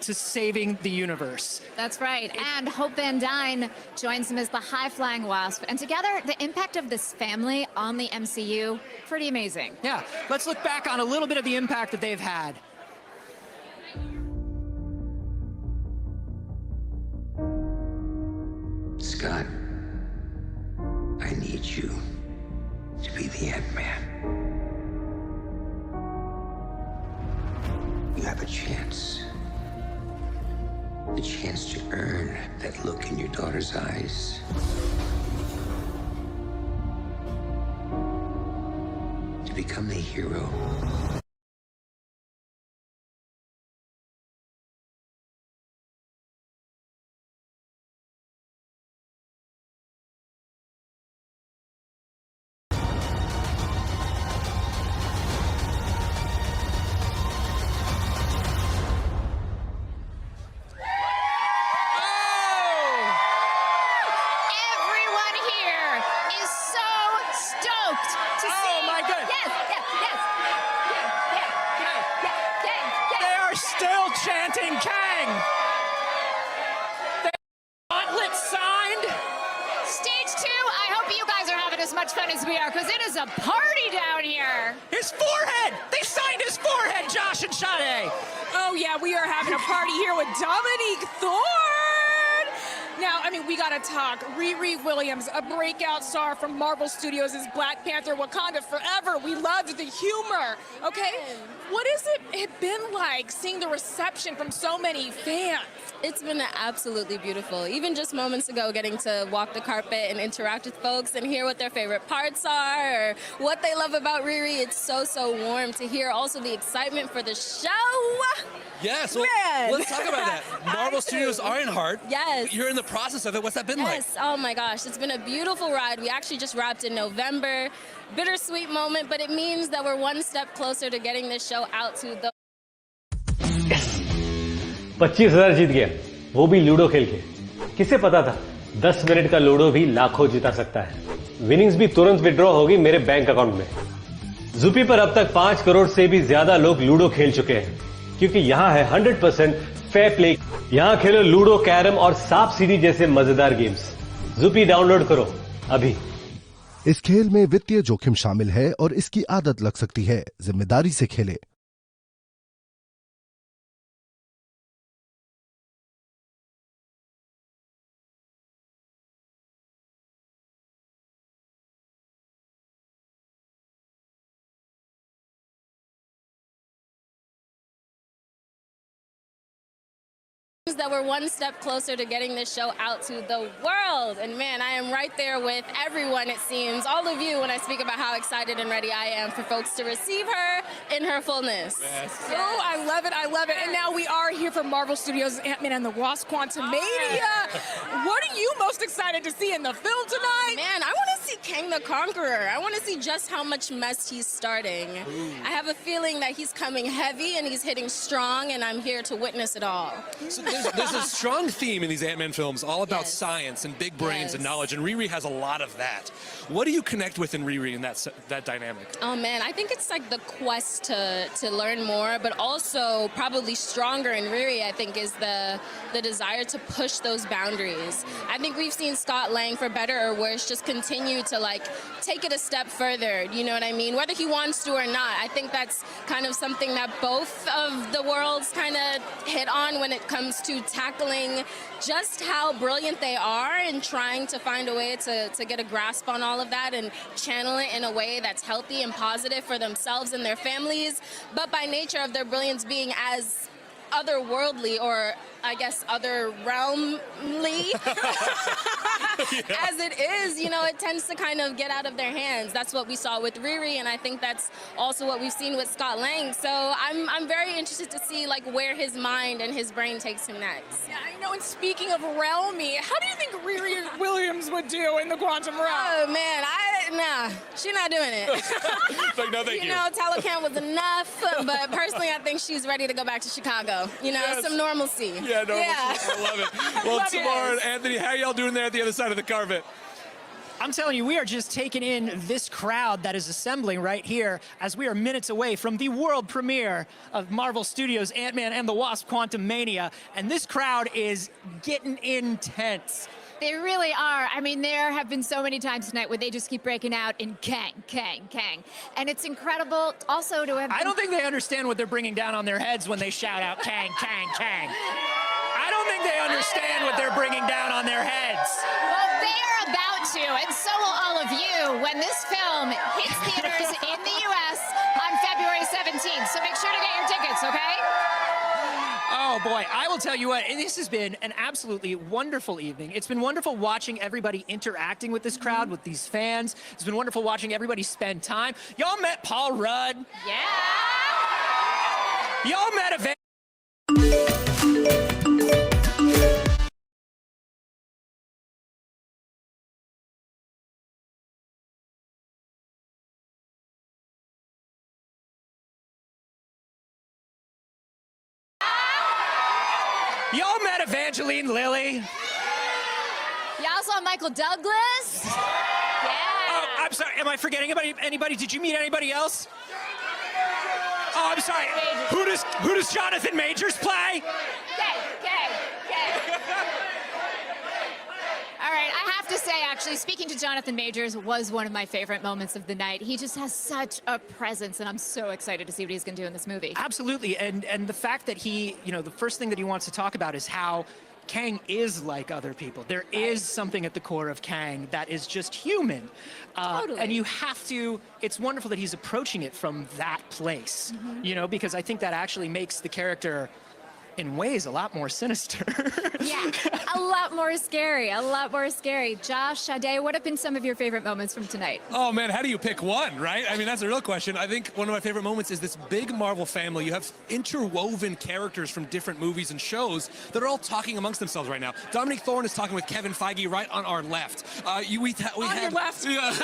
to saving the universe.
That's right. And Hope Van Dyne joins him as the high-flying Wasp. And together, the impact of this family on the MCU, pretty amazing.
Yeah, let's look back on a little bit of the impact that they've had.
Scott, I need you to be the Ant-Man. You have a chance. The chance to earn that look in your daughter's eyes. To become the hero.
Still chanting Kang! The gauntlet signed!
Stage 2, I hope you guys are having as much fun as we are, because it is a party down here.
His forehead! They signed his forehead, Josh and Sade!
Oh yeah, we are having a party here with Dominique Thorne! Now, I mean, we gotta talk. Riri Williams, a breakout star from Marvel Studios as Black Panther, Wakanda Forever. We loved the humor, okay? What has it been like seeing the reception from so many fans?
It's been absolutely beautiful. Even just moments ago, getting to walk the carpet and interact with folks and hear what their favorite parts are or what they love about Riri. It's so, so warm to hear also the excitement for the show.
Yes, well, let's talk about that. Marvel Studios Ironheart.
Yes.
You're in the process of it. What's that been like?
Yes, oh my gosh, it's been a beautiful ride. We actually just wrapped in November. Bittersweet moment, but it means that we're one step closer to getting this show out to the...
25,000 जीत गया, वो भी ludo खेल के। किसे पता था 10 minute का ludo भी लाखों जिता सकता है। विनिंग्स भी तुरंत विड्रॉ होगी मेरे बैंक अकाउंट में। ज़ुपी पर अब तक 5 करोड़ से भी ज्यादा लोग लूडो खेल चुके हैं, क्योंकि यहां है 100% फेयर प्ले। यहां खेलो लूडो, कैरम और सांप सीढ़ी जैसे मजेदार गेम्स। ज़ुपी डाउनलोड करो अभी।
इस खेल में वित्तीय जोखिम शामिल है और इसकी आदत लग सकती है। जिम्मेदारी से खेलें।
that we're one step closer to getting this show out to the world. And man, I am right there with everyone, it seems, all of you, when I speak about how excited and ready I am for folks to receive her in her fullness.
Yes. Oh, I love it, I love it. And now we are here for Marvel Studios' Ant-Man and the Wasp: Quantumania. What are you most excited to see in the film tonight?
Man, I want to see Kang the Conqueror. I want to see just how much mess he's starting. Ooh. I have a feeling that he's coming heavy and he's hitting strong, and I'm here to witness it all.
So there's a strong theme in these Ant-Man films, all about science and big brains and knowledge, and Riri has a lot of that. What do you connect with in Riri in that dynamic?
Oh man, I think it's like the quest to learn more, but also probably stronger in Riri, I think, is the desire to push those boundaries. I think we've seen Scott Lang, for better or worse, just continue to like take it a step further, you know what I mean? Whether he wants to or not, I think that's kind of something that both of the worlds kind of hit on when it comes to tackling just how brilliant they are and trying to find a way to get a grasp on all of that and channel it in a way that's healthy and positive for themselves and their families, but by nature of their brilliance being as otherworldly or I guess, other realmly as it is, you know, it tends to kind of get out of their hands. That's what we saw with Riri, and I think that's also what we've seen with Scott Lang. So I'm very interested to see like where his mind and his brain takes him next.
Yeah, I know. And speaking of realmy, how do you think Riri Williams would do in the quantum realm?
Oh man, nah, she's not doing it.
Like, no, thank you.
You know, telecam was enough, but personally, I think she's ready to go back to Chicago. You know,
Yes.
some normalcy.
Yeah, normalcy. I love it. Well,
love
Tamara and
it.
Anthony, how y'all doing there at the other side of the carpet?
I'm telling you, we are just taking in this crowd that is assembling right here as we are minutes away from the world premiere of Marvel Studios' Ant-Man and the Wasp: Quantumania, and this crowd is getting intense.
They really are. I mean, there have been so many times tonight where they just keep breaking out in Kang, Kang, Kang. And it's incredible also to have...
I don't think they understand what they're bringing down on their heads when they shout out Kang, Kang, Kang. I don't think they understand what they're bringing down on their heads.
Well, they are about to, and so will all of you, when this film hits theaters in the U.S. on February 17th. So make sure to get your tickets, okay?
Oh boy, I will tell you what, this has been an absolutely wonderful evening. It's been wonderful watching everybody interacting with this crowd, with these fans. It's been wonderful watching everybody spend time. Y'all met Paul Rudd.
Yeah!
Y'all met Y'all met Evangeline Lilly.
Y'all saw Michael Douglas? Yeah.
Oh, I'm sorry. Am I forgetting anybody? Did you meet anybody else? Oh, I'm sorry. Who does Jonathan Majors play?
All right, I have to say, actually, speaking to Jonathan Majors was one of my favorite moments of the night. He just has such a presence, and I'm so excited to see what he's going to do in this movie.
Absolutely, and the fact that he, you know, the first thing that he wants to talk about is how Kang is like other people. There is something at the core of Kang that is just human.
Totally.
And you have to, it's wonderful that he's approaching it from that place, you know, because I think that actually makes the character, in ways, a lot more sinister.
Yeah, a lot more scary, a lot more scary. Josh, Sade, what have been some of your favorite moments from tonight?
Oh man, how do you pick one, right? I mean, that's a real question. I think one of my favorite moments is this big Marvel family. You have interwoven characters from different movies and shows that are all talking amongst themselves right now. Dominic Thorne is talking with Kevin Feige right on our left.
Your left.
Yeah,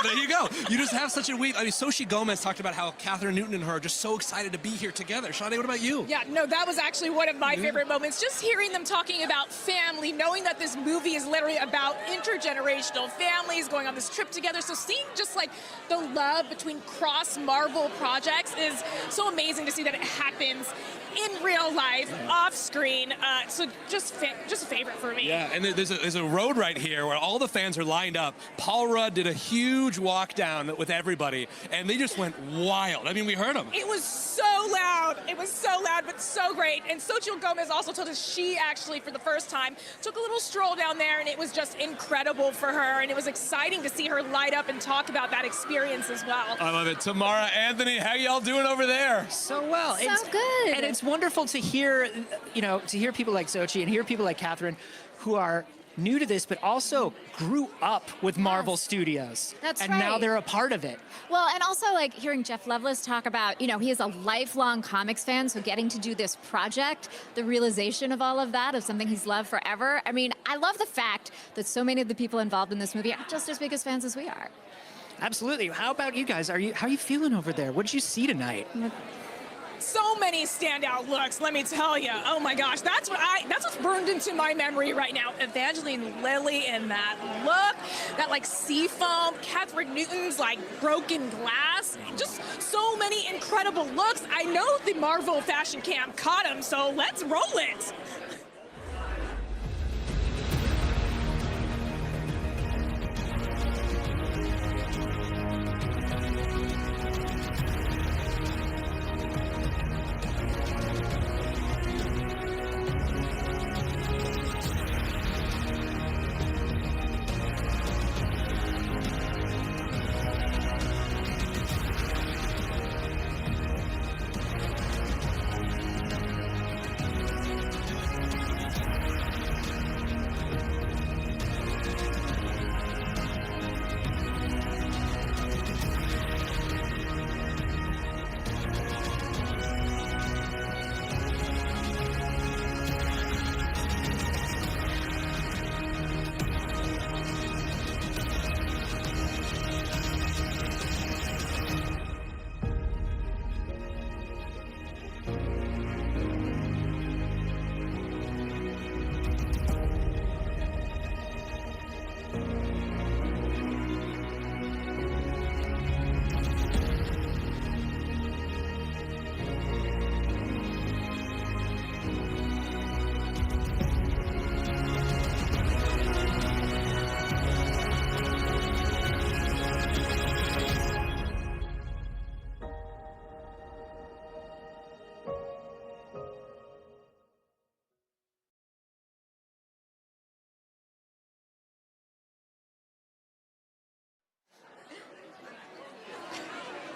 there you go. You just have such a weave. I mean, Sochi Gomez talked about how Catherine Newton and her are just so excited to be here together. Sade, what about you?
Yeah, no, that was actually one of my favorite moments. Just hearing them talking about family, knowing that this movie is literally about intergenerational families going on this trip together. So seeing just like the love between cross Marvel projects is so amazing to see that it happens in real life, off screen. So just a favorite for me.
Yeah, and there's a road right here where all the fans are lined up. Paul Rudd did a huge walk down with everybody, and they just went wild. I mean, we heard them.
It was so loud. It was so loud, but so great. And Xochitl Gomez also told us she actually, for the first time, took a little stroll down there, and it was just incredible for her. And it was exciting to see her light up and talk about that experience as well.
I love it. Tamara, Anthony, how y'all doing over there?
So well.
So good.
And it's wonderful to hear, you know, to hear people like Xochitl and hear people like Catherine who are new to this, but also grew up with Marvel Studios.
That's
and now
right.
they're a part of it.
Well, and also like hearing Jeff Loveless talk about, you know, he is a lifelong comics fan, so getting to do this project, the realization of all of that, of something he's loved forever. I mean, I love the fact that so many of the people involved in this movie are just as big as fans as we are.
Absolutely. How about you guys? How are you feeling over there? What did you see tonight?
So many standout looks, let me tell you. Oh my gosh, that's what's burned into my memory right now. Evangeline Lilly and that look, that like sea foam, Catherine Newton's like broken glass, just so many incredible looks. I know the Marvel fashion camp caught them, so let's roll it.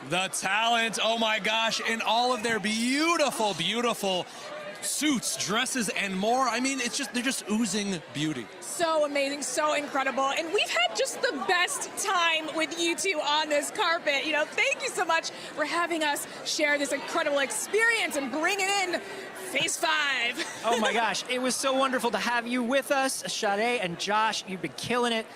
The talent, oh my gosh, in all of their beautiful, beautiful suits, dresses, and more. I mean, they're just oozing beauty.
So amazing, so incredible. And we've had just the best time with you two on this carpet. You know, thank you so much for having us share this incredible experience and bringing in Phase 5.
Oh my gosh, it was so wonderful to have you with us, Sade and Josh. You've been killing it.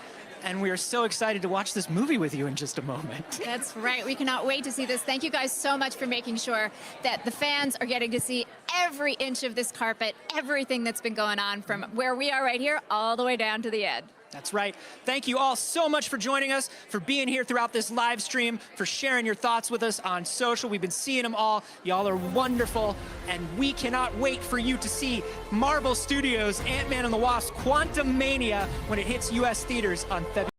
And we are so excited to watch this movie with you in just a moment.
That's right. We cannot wait to see this. Thank you guys so much for making sure that the fans are getting to see every inch of this carpet, everything that's been going on from where we are right here all the way down to the end.
That's right. Thank you all so much for joining us, for being here throughout this live stream, for sharing your thoughts with us on social. We've been seeing them all. Y'all are wonderful, and we cannot wait for you to see Marvel Studios' Ant-Man and the Wasp: Quantumania when it hits U.S. theaters on February